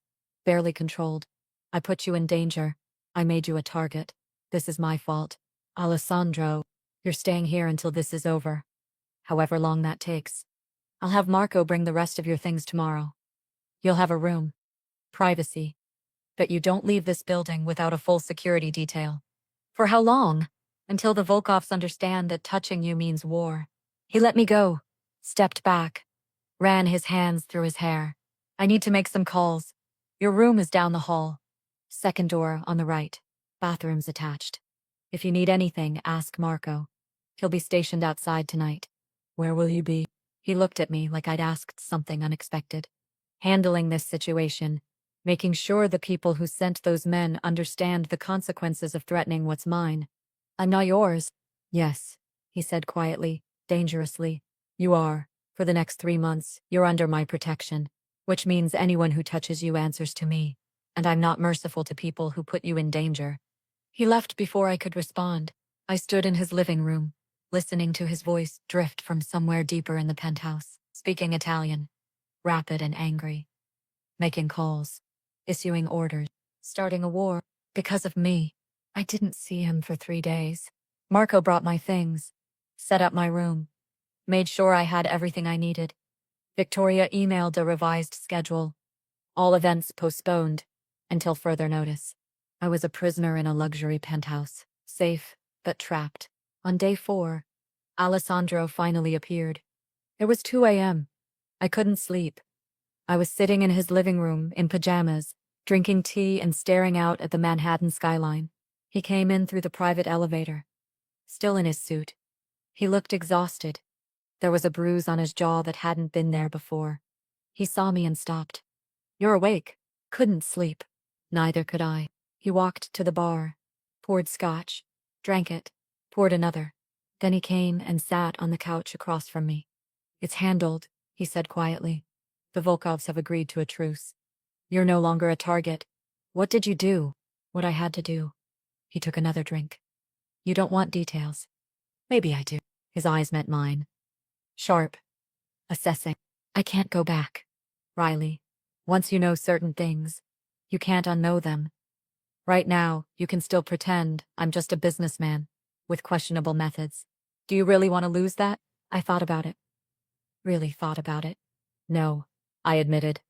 barely controlled. I put you in danger. I made you a target. This is my fault. Alessandro, you're staying here until this is over. However long that takes. I'll have Marco bring the rest of your things tomorrow. You'll have a room. Privacy. But you don't leave this building without a full security detail. For how long? Until the Volkovs understand that touching you means war. He let me go. Stepped back. Ran his hands through his hair. I need to make some calls. Your room is down the hall. Second door on the right. Bathrooms attached. If you need anything, ask Marco. He'll be stationed outside tonight. Where will you be? He looked at me like I'd asked something unexpected. Handling this situation. Making sure the people who sent those men understand the consequences of threatening what's mine. I'm not yours. Yes, he said quietly, dangerously. You are. For the next 3 months, you're under my protection. Which means anyone who touches you answers to me. And I'm not merciful to people who put you in danger. He left before I could respond. I stood in his living room, listening to his voice drift from somewhere deeper in the penthouse, speaking Italian. rapid and angry, making calls, issuing orders, starting a war. Because of me, I didn't see him for 3 days. Marco brought my things, set up my room, made sure I had everything I needed. Victoria emailed a revised schedule, all events postponed until further notice. I was a prisoner in a luxury penthouse, safe but trapped. On day 4, Alessandro finally appeared. It was 2 a.m. I couldn't sleep. I was sitting in his living room in pajamas, drinking tea and staring out at the Manhattan skyline. He came in through the private elevator, still in his suit. He looked exhausted. There was a bruise on his jaw that hadn't been there before. He saw me and stopped. "You're awake." Couldn't sleep. Neither could I. He walked to the bar, poured scotch, drank it, poured another. Then he came and sat on the couch across from me. "It's handled," he said quietly. "The Volkovs have agreed to a truce. You're no longer a target." "What did you do?" "What I had to do." He took another drink. "You don't want details." "Maybe I do." His eyes met mine. Sharp. Assessing. "I can't go back, Riley. Once you know certain things, you can't unknow them. Right now, you can still pretend I'm just a businessman with questionable methods. Do you really want to lose that?" I thought about it. Really thought about it. "No," I admitted.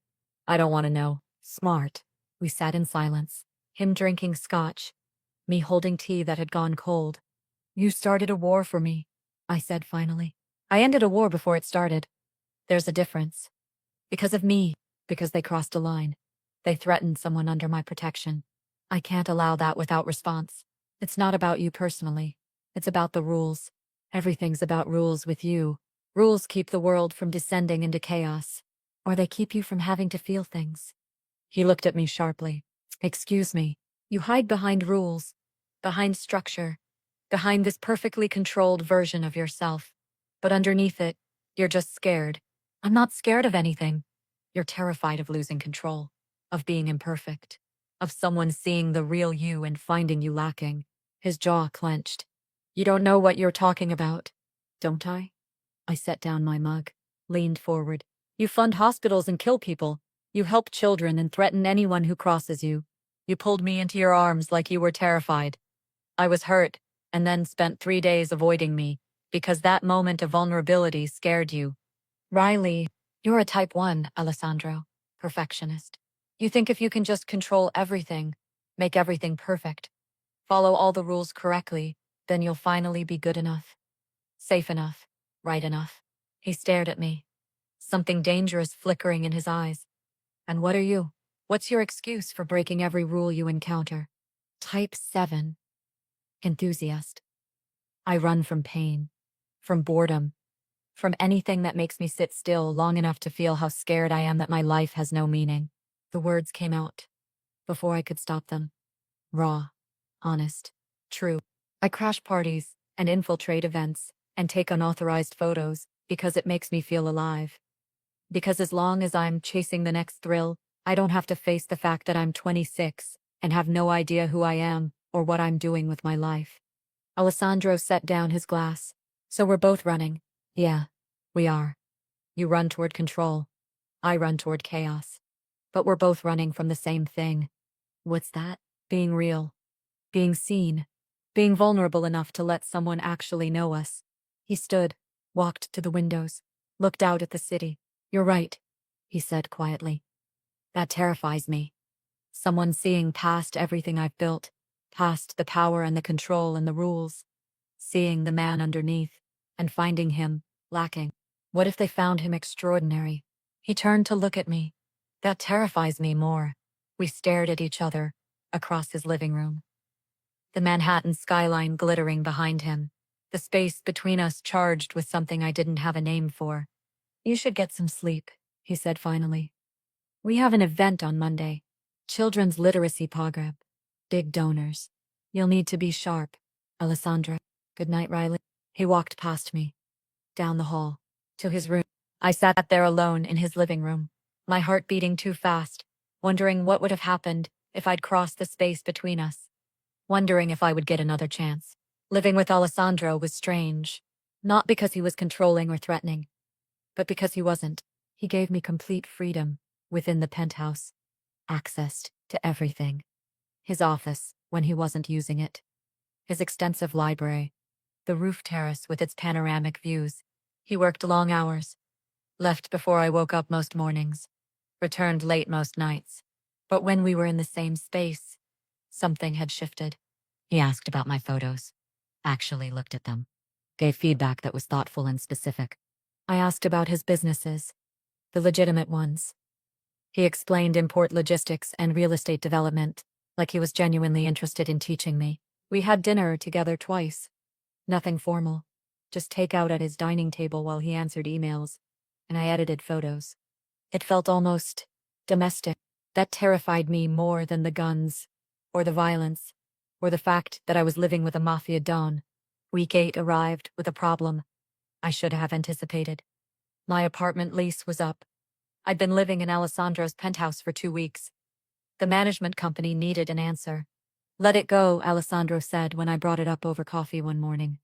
"I don't want to know." "Smart." We sat in silence, him drinking scotch, me holding tea that had gone cold. "You started a war for me," I said finally. "I ended a war before it started. There's a difference. Because of me, because they crossed a line. They threatened someone under my protection. I can't allow that without response. It's not about you personally. It's about the rules. Everything's about rules with you. Rules keep the world from descending into chaos, or they keep you from having to feel things." He looked at me sharply. "Excuse me. You hide behind rules, behind structure, behind this perfectly controlled version of yourself. But underneath it, you're just scared." "I'm not scared of anything." "You're terrified of losing control, of being imperfect, of someone seeing the real you and finding you lacking." His jaw clenched. "You don't know what you're talking about." "Don't I?" I set down my mug, leaned forward. "You fund hospitals and kill people. You help children and threaten anyone who crosses you. You pulled me into your arms like you were terrified. I was hurt, and then spent 3 days avoiding me, because that moment of vulnerability scared you." "Riley, you're a type 1, Alessandro. Perfectionist. You think if you can just control everything, make everything perfect, follow all the rules correctly, then you'll finally be good enough, safe enough, right enough." He stared at me, something dangerous flickering in his eyes. "And what are you? What's your excuse for breaking every rule you encounter?" "Type 7. Enthusiast. I run from pain, from boredom, from anything that makes me sit still long enough to feel how scared I am that my life has no meaning." The words came out before I could stop them. Raw, honest, true. I crash parties and infiltrate events and take unauthorized photos because it makes me feel alive. Because as long as I'm chasing the next thrill, I don't have to face the fact that I'm 26 and have no idea who I am or what I'm doing with my life. Alessandro set down his glass. "So we're both running." "Yeah, we are. You run toward control. I run toward chaos. But we're both running from the same thing." "What's that?" "Being real. Being seen. Being vulnerable enough to let someone actually know us." He stood, walked to the windows, looked out at the city. "You're right," he said quietly. "That terrifies me. Someone seeing past everything I've built, past the power and the control and the rules, seeing the man underneath, and finding him lacking. What if they found him extraordinary?" He turned to look at me. "That terrifies me more." We stared at each other, across his living room. The Manhattan skyline glittering behind him, the space between us charged with something I didn't have a name for. "You should get some sleep," he said finally. "We have an event on Monday. Children's literacy program. Big donors. You'll need to be sharp." "Alessandra." "Good night, Riley." He walked past me, down the hall, to his room. I sat there alone in his living room, my heart beating too fast, wondering what would have happened if I'd crossed the space between us, wondering if I would get another chance. Living with Alessandro was strange, not because he was controlling or threatening, but because he wasn't. He gave me complete freedom within the penthouse, access to everything. His office, when he wasn't using it, his extensive library, the roof terrace with its panoramic views. He worked long hours, left before I woke up most mornings, returned late most nights. But when we were in the same space, something had shifted. He asked about my photos, actually looked at them, gave feedback that was thoughtful and specific. I asked about his businesses, the legitimate ones. He explained import logistics and real estate development, like he was genuinely interested in teaching me. We had dinner together twice. Nothing formal, just takeout at his dining table while he answered emails, and I edited photos. It felt almost domestic. That terrified me more than the guns, or the violence, or the fact that I was living with a Mafia don. Week 8 arrived with a problem I should have anticipated. My apartment lease was up. I'd been living in Alessandro's penthouse for 2 weeks. The management company needed an answer. Let it go, Alessandro said when I brought it up over coffee one morning.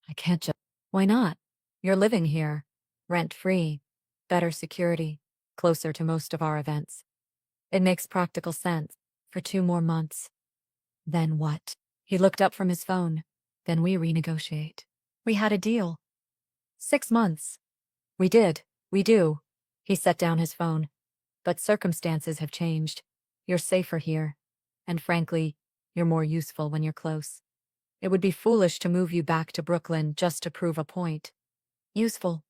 I can't just. Why not? You're living here. Rent-free. Better security. Closer to most of our events. It makes practical sense. For 2 more months. Then what? He looked up from his phone. Then we renegotiate. We had a deal. 6 months. We did. We do. He set down his phone. But circumstances have changed. You're safer here. And frankly, you're more useful when you're close. It would be foolish to move you back to Brooklyn just to prove a point. Useful.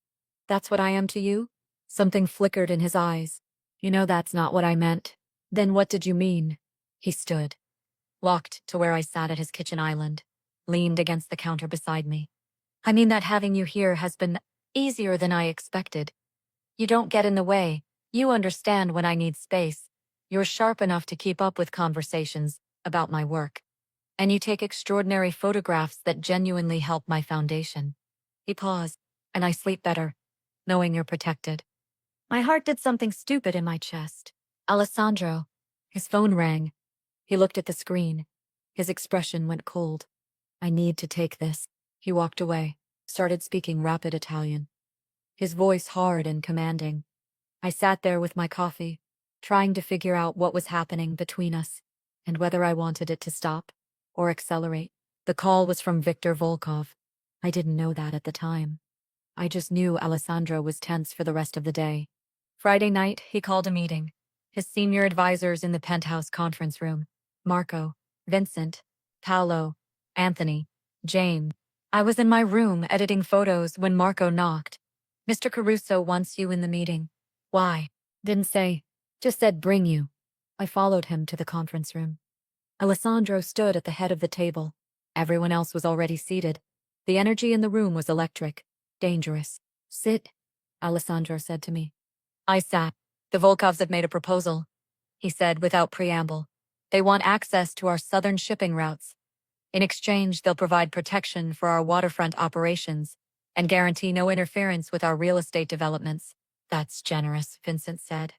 That's what I am to you? Something flickered in his eyes. You know that's not what I meant. Then what did you mean? He stood. Walked to where I sat at his kitchen island. Leaned against the counter beside me. I mean that having you here has been easier than I expected. You don't get in the way. You understand when I need space. You're sharp enough to keep up with conversations about my work. And you take extraordinary photographs that genuinely help my foundation. He paused, and I sleep better, knowing you're protected. My heart did something stupid in my chest. Alessandro. His phone rang. He looked at the screen. His expression went cold. I need to take this. He walked away, started speaking rapid Italian. His voice hard and commanding. I sat there with my coffee, trying to figure out what was happening between us, and whether I wanted it to stop or accelerate. The call was from Viktor Volkov. I didn't know that at the time. I just knew Alessandro was tense for the rest of the day. Friday night, he called a meeting. His senior advisors in the penthouse conference room. Marco, Vincent, Paolo, Anthony, Jane. I was in my room editing photos when Marco knocked. Mr. Caruso wants you in the meeting. Why? Didn't say. Just said bring you. I followed him to the conference room. Alessandro stood at the head of the table. Everyone else was already seated. The energy in the room was electric. Dangerous. Sit, Alessandro said to me. I sat. The Volkovs have made a proposal, he said without preamble. They want access to our southern shipping routes. In exchange, they'll provide protection for our waterfront operations and guarantee no interference with our real estate developments. That's generous, Vincent said.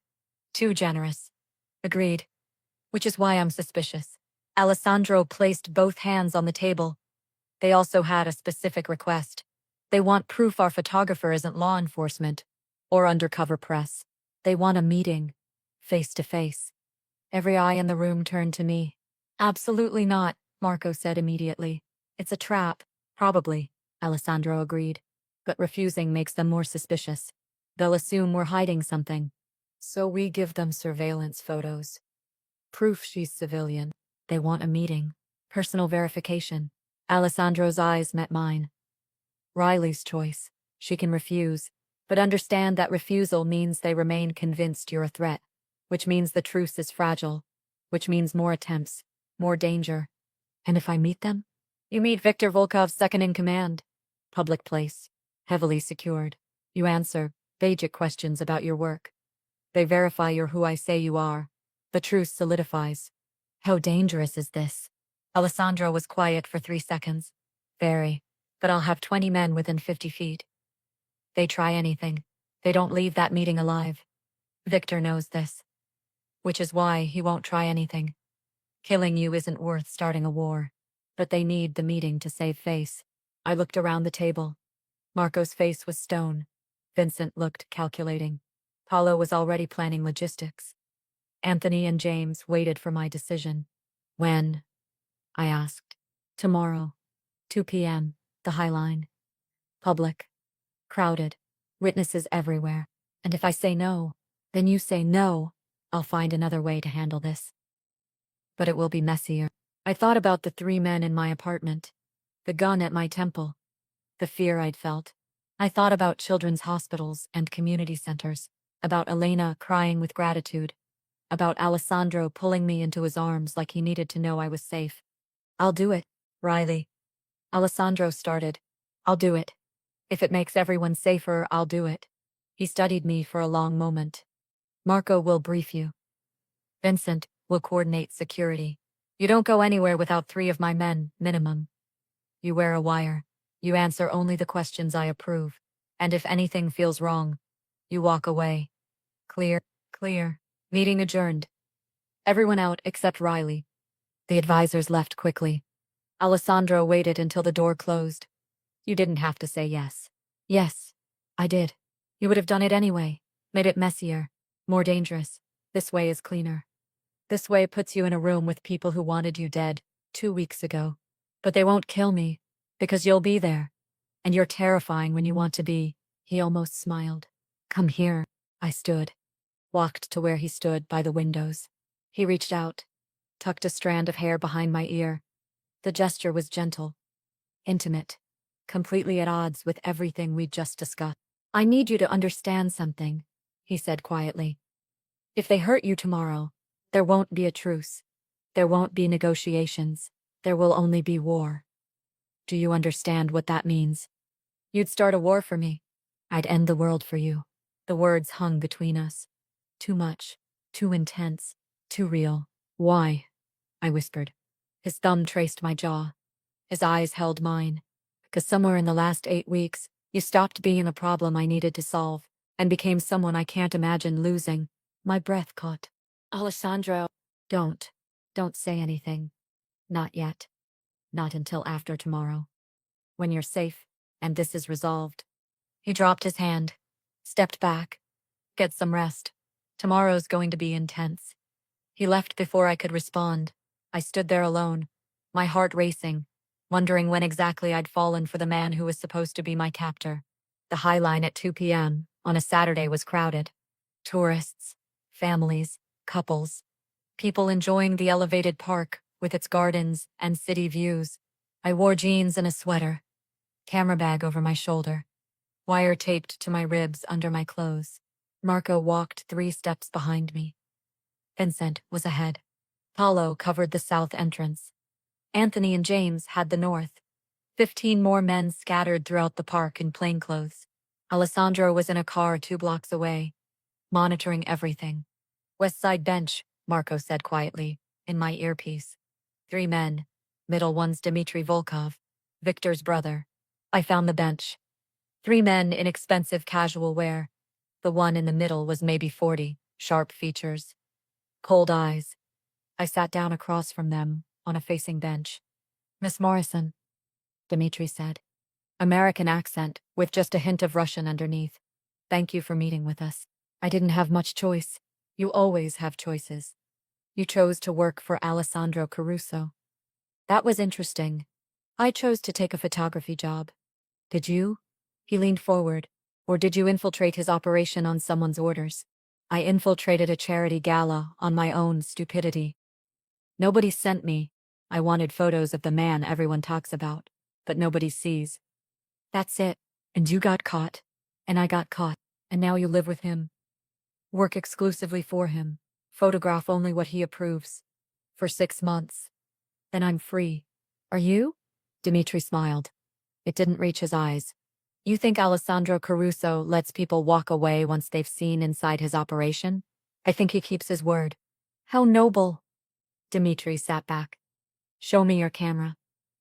Too generous. Agreed. Which is why I'm suspicious. Alessandro placed both hands on the table. They also had a specific request. They want proof our photographer isn't law enforcement or undercover press. They want a meeting, face to face. Every eye in the room turned to me. Absolutely not, Marco said immediately. It's a trap. Probably, Alessandro agreed. But refusing makes them more suspicious. They'll assume we're hiding something. So we give them surveillance photos. Proof she's civilian. They want a meeting. Personal verification. Alessandro's eyes met mine. Riley's choice. She can refuse, but understand that refusal means they remain convinced you're a threat, which means the truce is fragile, which means more attempts, more danger. And if I meet them? You meet Viktor Volkov's second-in-command. Public place. Heavily secured. You answer basic questions about your work. They verify you're who I say you are. The truce solidifies. How dangerous is this? Alessandro was quiet for 3 seconds. Very. But I'll have 20 men within 50 feet. They try anything. They don't leave that meeting alive. Viktor knows this. Which is why he won't try anything. Killing you isn't worth starting a war. But they need the meeting to save face. I looked around the table. Marco's face was stone. Vincent looked calculating. Paulo was already planning logistics. Anthony and James waited for my decision. When? I asked. Tomorrow. 2 p.m. The High Line. Public. Crowded. Witnesses everywhere. And if I say no, then you say no. I'll find another way to handle this. But it will be messier. I thought about the 3 men in my apartment. The gun at my temple. The fear I'd felt. I thought about children's hospitals and community centers. About Elena crying with gratitude. About Alessandro pulling me into his arms like he needed to know I was safe. I'll do it, Riley. Alessandro started. I'll do it. If it makes everyone safer, I'll do it. He studied me for a long moment. Marco will brief you. Vincent will coordinate security. You don't go anywhere without 3 of my men, minimum. You wear a wire. You answer only the questions I approve. And if anything feels wrong, you walk away. Clear, clear. Meeting adjourned. Everyone out except Riley. The advisors left quickly. Alessandro waited until the door closed. You didn't have to say yes. Yes, I did. You would have done it anyway. Made it messier. More dangerous. This way is cleaner. This way puts you in a room with people who wanted you dead 2 weeks ago. But they won't kill me, because you'll be there. And you're terrifying when you want to be. He almost smiled. Come here. I stood. Walked to where he stood by the windows. He reached out. Tucked a strand of hair behind my ear. The gesture was gentle. Intimate. Completely at odds with everything we'd just discussed. I need you to understand something, he said quietly. If they hurt you tomorrow, there won't be a truce. There won't be negotiations. There will only be war. Do you understand what that means? You'd start a war for me. I'd end the world for you. The words hung between us. Too much. Too intense. Too real. Why? I whispered. His thumb traced my jaw. His eyes held mine. Because somewhere in the last 8 weeks, you stopped being a problem I needed to solve, and became someone I can't imagine losing. My breath caught. Alessandro, don't say anything. Not yet. Not until after tomorrow. When you're safe, and this is resolved. He dropped his hand, stepped back. Get some rest. Tomorrow's going to be intense. He left before I could respond. I stood there alone, my heart racing, wondering when exactly I'd fallen for the man who was supposed to be my captor. The High Line at 2 p.m. on a Saturday was crowded. Tourists, families, couples, people enjoying the elevated park with its gardens and city views. I wore jeans and a sweater, camera bag over my shoulder, wire taped to my ribs under my clothes. Marco walked 3 steps behind me. Vincent was ahead. Paulo covered the south entrance. Anthony and James had the north. 15 more men scattered throughout the park in plainclothes. Alessandro was in a car 2 blocks away, monitoring everything. West Side bench, Marco said quietly, in my earpiece. 3 men. Middle one's Dmitry Volkov, Victor's brother. I found the bench. 3 men in expensive casual wear. The one in the middle was maybe 40, sharp features. Cold eyes. I sat down across from them, on a facing bench. Miss Morrison, Dmitry said. American accent, with just a hint of Russian underneath. Thank you for meeting with us. I didn't have much choice. You always have choices. You chose to work for Alessandro Caruso. That was interesting. I chose to take a photography job. Did you? He leaned forward. Or did you infiltrate his operation on someone's orders? I infiltrated a charity gala on my own stupidity. Nobody sent me. I wanted photos of the man everyone talks about, but nobody sees. That's it. And you got caught. And I got caught. And now you live with him. Work exclusively for him. Photograph only what he approves. For 6 months. Then I'm free. Are you? Dmitry smiled. It didn't reach his eyes. You think Alessandro Caruso lets people walk away once they've seen inside his operation? I think he keeps his word. How noble. Dmitry sat back. Show me your camera.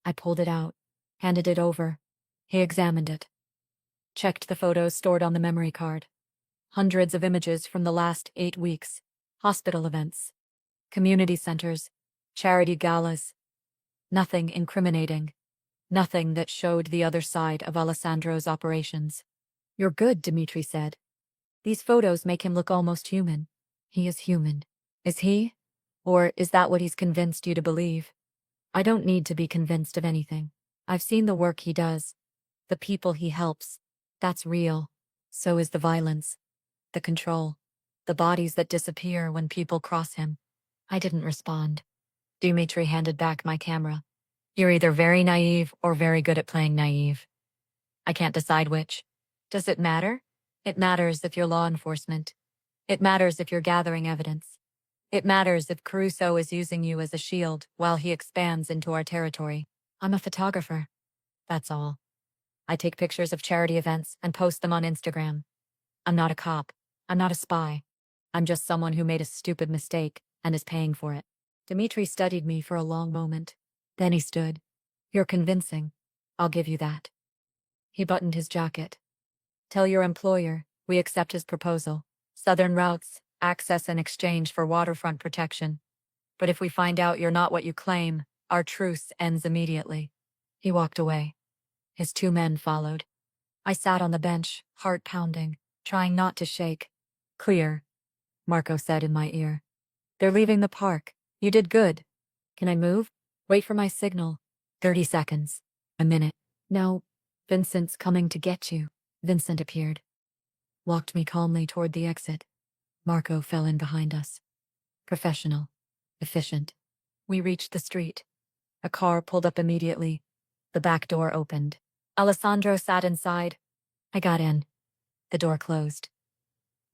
I pulled it out, handed it over. He examined it. Checked the photos stored on the memory card. Hundreds of images from the last 8 weeks. Hospital events. Community centers. Charity galas. Nothing incriminating. Nothing that showed the other side of Alessandro's operations. You're good, Dmitry said. These photos make him look almost human. He is human. Is he? Or is that what he's convinced you to believe? I don't need to be convinced of anything. I've seen the work he does. The people he helps. That's real. So is the violence. The control. The bodies that disappear when people cross him. I didn't respond. Dimitri handed back my camera. You're either very naive or very good at playing naive. I can't decide which. Does it matter? It matters if you're law enforcement. It matters if you're gathering evidence. It matters if Caruso is using you as a shield while he expands into our territory. I'm a photographer. That's all. I take pictures of charity events and post them on Instagram. I'm not a cop. I'm not a spy. I'm just someone who made a stupid mistake and is paying for it. Dimitri studied me for a long moment. Then he stood. You're convincing. I'll give you that. He buttoned his jacket. Tell your employer we accept his proposal. Southern routes, access in exchange for waterfront protection. But if we find out you're not what you claim, our truce ends immediately. He walked away. His 2 men followed. I sat on the bench, heart pounding, trying not to shake. Clear, Marco said in my ear. They're leaving the park. You did good. Can I move? Wait for my signal. 30 seconds. A minute. No, Vincent's coming to get you. Vincent appeared. Walked me calmly toward the exit. Marco fell in behind us. Professional. Efficient. We reached the street. A car pulled up immediately. The back door opened. Alessandro sat inside. I got in. The door closed.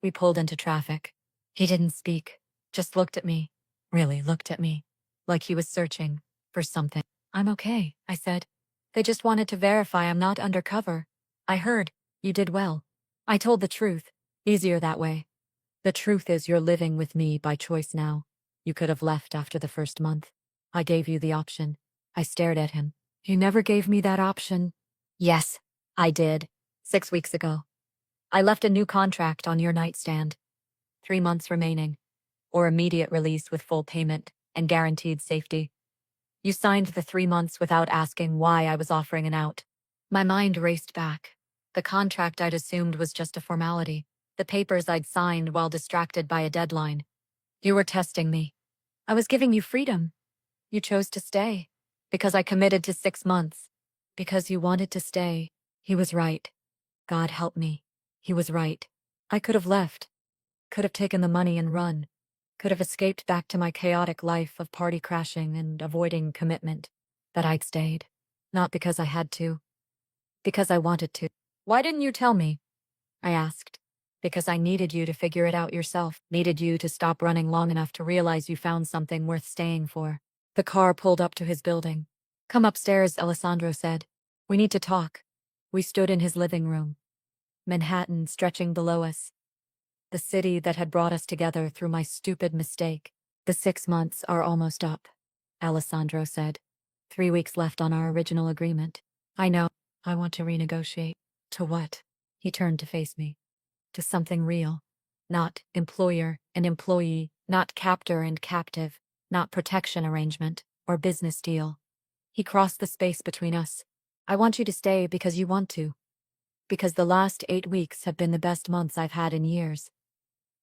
We pulled into traffic. He didn't speak, just looked at me. Really looked at me. Like he was searching for something. I'm okay, I said. They just wanted to verify I'm not undercover. I heard. You did well. I told the truth. Easier that way. The truth is you're living with me by choice now. You could have left after the first month. I gave you the option. I stared at him. You never gave me that option. Yes, I did. 6 weeks ago. I left a new contract on your nightstand. 3 months remaining. Or immediate release with full payment and guaranteed safety. You signed the 3 months without asking why I was offering an out. My mind raced back. The contract I'd assumed was just a formality. The papers I'd signed while distracted by a deadline. You were testing me. I was giving you freedom. You chose to stay. Because I committed to 6 months. Because you wanted to stay. He was right. God help me. He was right. I could have left. Could have taken the money and run. Could have escaped back to my chaotic life of party crashing and avoiding commitment. But I'd stayed. Not because I had to. Because I wanted to. Why didn't you tell me? I asked. Because I needed you to figure it out yourself. Needed you to stop running long enough to realize you found something worth staying for. The car pulled up to his building. Come upstairs, Alessandro said. We need to talk. We stood in his living room. Manhattan stretching below us. The city that had brought us together through my stupid mistake. The 6 months are almost up, Alessandro said. 3 weeks left on our original agreement. I know. I want to renegotiate. To what? He turned to face me. To something real. Not employer and employee, not captor and captive, not protection arrangement or business deal. He crossed the space between us. I want you to stay because you want to. Because the last 8 weeks have been the best months I've had in years.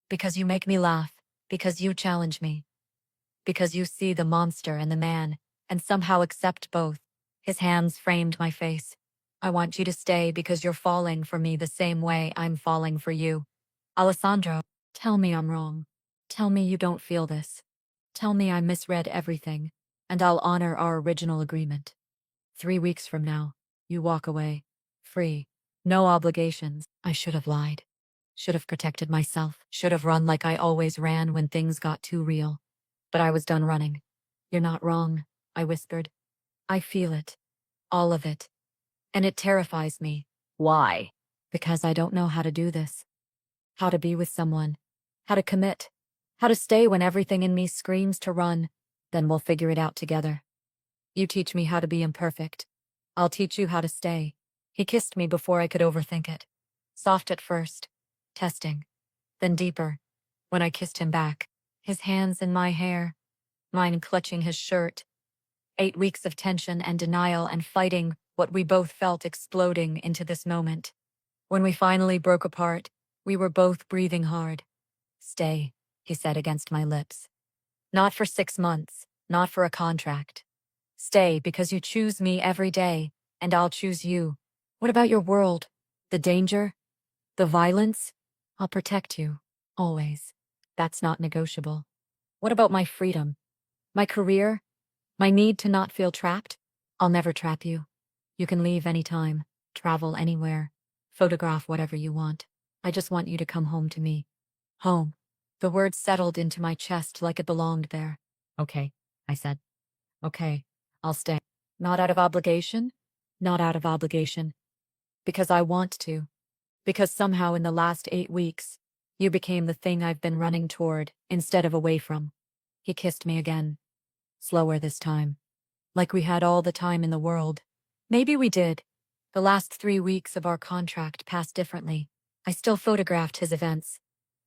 Because you make me laugh. Because you challenge me. Because you see the monster and the man, and somehow accept both. His hands framed my face. I want you to stay because you're falling for me the same way I'm falling for you. Alessandro, tell me I'm wrong. Tell me you don't feel this. Tell me I misread everything, and I'll honor our original agreement. 3 weeks from now, you walk away. Free. No obligations. I should have lied. Should have protected myself. Should have run like I always ran when things got too real. But I was done running. You're not wrong, I whispered. I feel it. All of it. And it terrifies me. Why? Because I don't know how to do this. How to be with someone. How to commit. How to stay when everything in me screams to run. Then we'll figure it out together. You teach me how to be imperfect. I'll teach you how to stay. He kissed me before I could overthink it. Soft at first. Testing. Then deeper. When I kissed him back. His hands in my hair. Mine clutching his shirt. 8 weeks of tension and denial and fighting what we both felt exploding into this moment. When we finally broke apart, We were both breathing hard. Stay, he said against my lips. Not for 6 months, not for a contract. Stay because you choose me every day, and I'll choose you. What about your world? The danger? The violence? I'll protect you. Always. That's not negotiable. What about my freedom? My career? My need to not feel trapped? I'll never trap you. You can leave anytime, travel anywhere, photograph whatever you want. I just want you to come home to me. Home. The word settled into my chest like it belonged there. Okay, I said. Okay, I'll stay. Not out of obligation? Not out of obligation. Because I want to. Because somehow in the last 8 weeks, you became the thing I've been running toward instead of away from. He kissed me again. Slower this time. Like we had all the time in the world. Maybe we did. The last 3 weeks of our contract passed differently. I still photographed his events.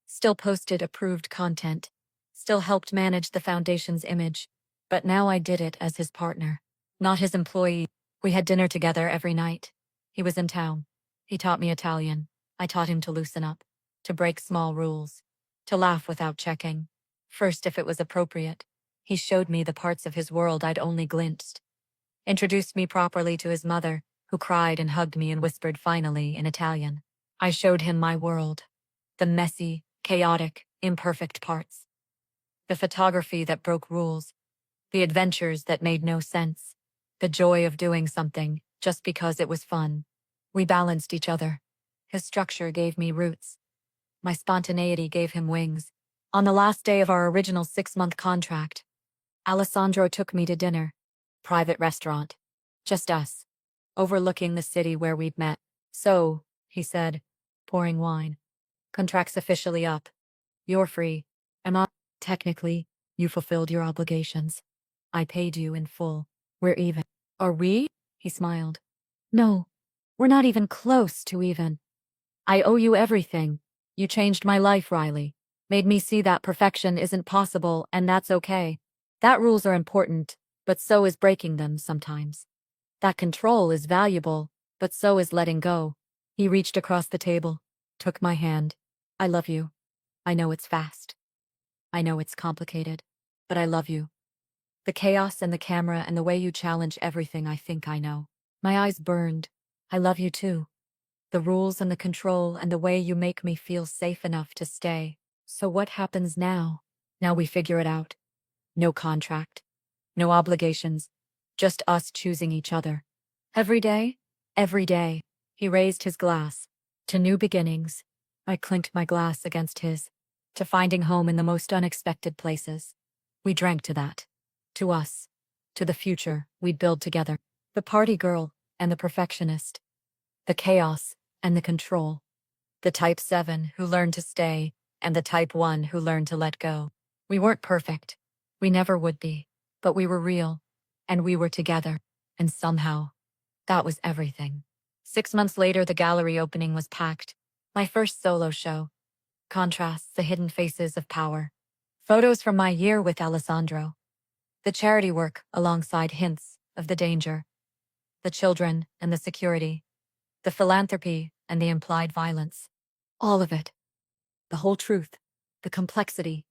Still posted approved content. Still helped manage the foundation's image. But now I did it as his partner. Not his employee. We had dinner together every night. He was in town. He taught me Italian. I taught him to loosen up. To break small rules. To laugh without checking. First, if it was appropriate. He showed me the parts of his world I'd only glimpsed. Introduced me properly to his mother, who cried and hugged me and whispered finally in Italian. I showed him my world. The messy, chaotic, imperfect parts. The photography that broke rules. The adventures that made no sense. The joy of doing something just because it was fun. We balanced each other. His structure gave me roots. My spontaneity gave him wings. On the last day of our original 6-month contract, Alessandro took me to dinner. Private restaurant. Just us. Overlooking the city where we'd met. So, he said, pouring wine. Contract's officially up. You're free. Am I? Technically, you fulfilled your obligations. I paid you in full. We're even. Are we? He smiled. No, we're not even close to even. I owe you everything. You changed my life, Riley. Made me see that perfection isn't possible, and that's okay. That rules are important, but so is breaking them sometimes. That control is valuable, but so is letting go. He reached across the table, took my hand. I love you. I know it's fast. I know it's complicated, but I love you. The chaos and the camera and the way you challenge everything I think I know. My eyes burned. I love you too. The rules and the control and the way you make me feel safe enough to stay. So what happens now? Now we figure it out. No contract. No obligations. Just us choosing each other. Every day? Every day. He raised his glass. To new beginnings. I clinked my glass against his. To finding home in the most unexpected places. We drank to that. To us. To the future we'd build together. The party girl and the perfectionist. The chaos and the control. The type 7 who learned to stay, and the type 1 who learned to let go. We weren't perfect. We never would be. But we were real. And we were together. And somehow, that was everything. 6 months later, the gallery opening was packed. My first solo show. Contrasts the hidden faces of power. Photos from my year with Alessandro. The charity work alongside hints of the danger. The children and the security. The philanthropy and the implied violence. All of it. The whole truth. The complexity.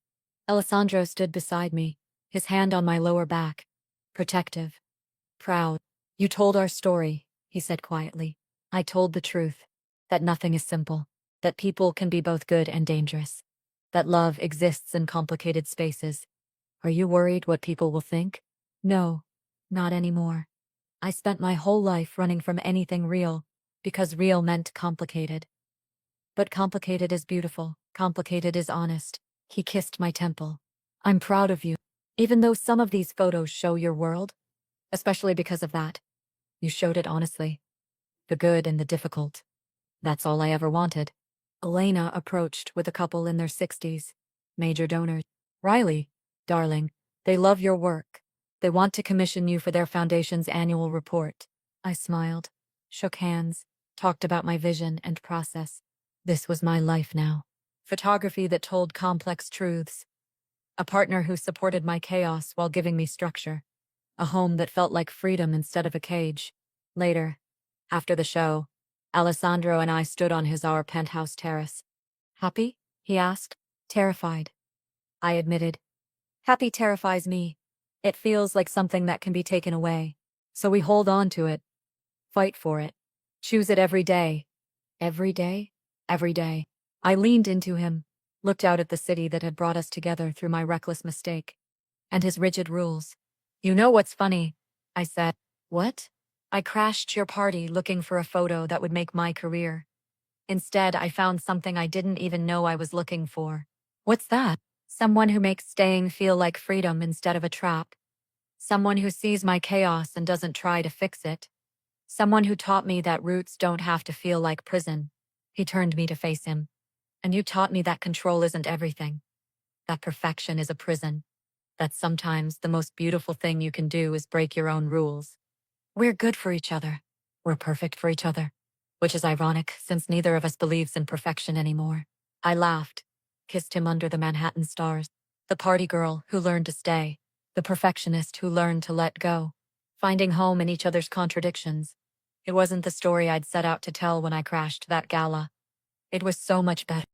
Alessandro stood beside me, his hand on my lower back. Protective. Proud. You told our story, he said quietly. I told the truth. That nothing is simple. That people can be both good and dangerous. That love exists in complicated spaces. Are you worried what people will think? No, not anymore. I spent my whole life running from anything real, because real meant complicated. But complicated is beautiful, complicated is honest. He kissed my temple. I'm proud of you, even though some of these photos show your world, especially because of that. You showed it honestly. The good and the difficult. That's all I ever wanted. Elena approached with a couple in their 60s. Major donors. Riley, darling, they love your work. They want to commission you for their foundation's annual report. I smiled, shook hands, talked about my vision and process. This was my life now. Photography that told complex truths. A partner who supported my chaos while giving me structure. A home that felt like freedom instead of a cage. Later, after the show, Alessandro and I stood on our penthouse terrace. Happy? He asked, terrified. I admitted. Happy terrifies me. It feels like something that can be taken away. So we hold on to it, fight for it, choose it every day. Every day? Every day. I leaned into him, looked out at the city that had brought us together through my reckless mistake, and his rigid rules. You know what's funny? I said. What? I crashed your party looking for a photo that would make my career. Instead, I found something I didn't even know I was looking for. What's that? Someone who makes staying feel like freedom instead of a trap. Someone who sees my chaos and doesn't try to fix it. Someone who taught me that roots don't have to feel like prison. He turned me to face him. And you taught me that control isn't everything. That perfection is a prison. That sometimes the most beautiful thing you can do is break your own rules. We're good for each other. We're perfect for each other. Which is ironic, since neither of us believes in perfection anymore. I laughed, kissed him under the Manhattan stars. The party girl who learned to stay. The perfectionist who learned to let go. Finding home in each other's contradictions. It wasn't the story I'd set out to tell when I crashed that gala. It was so much better.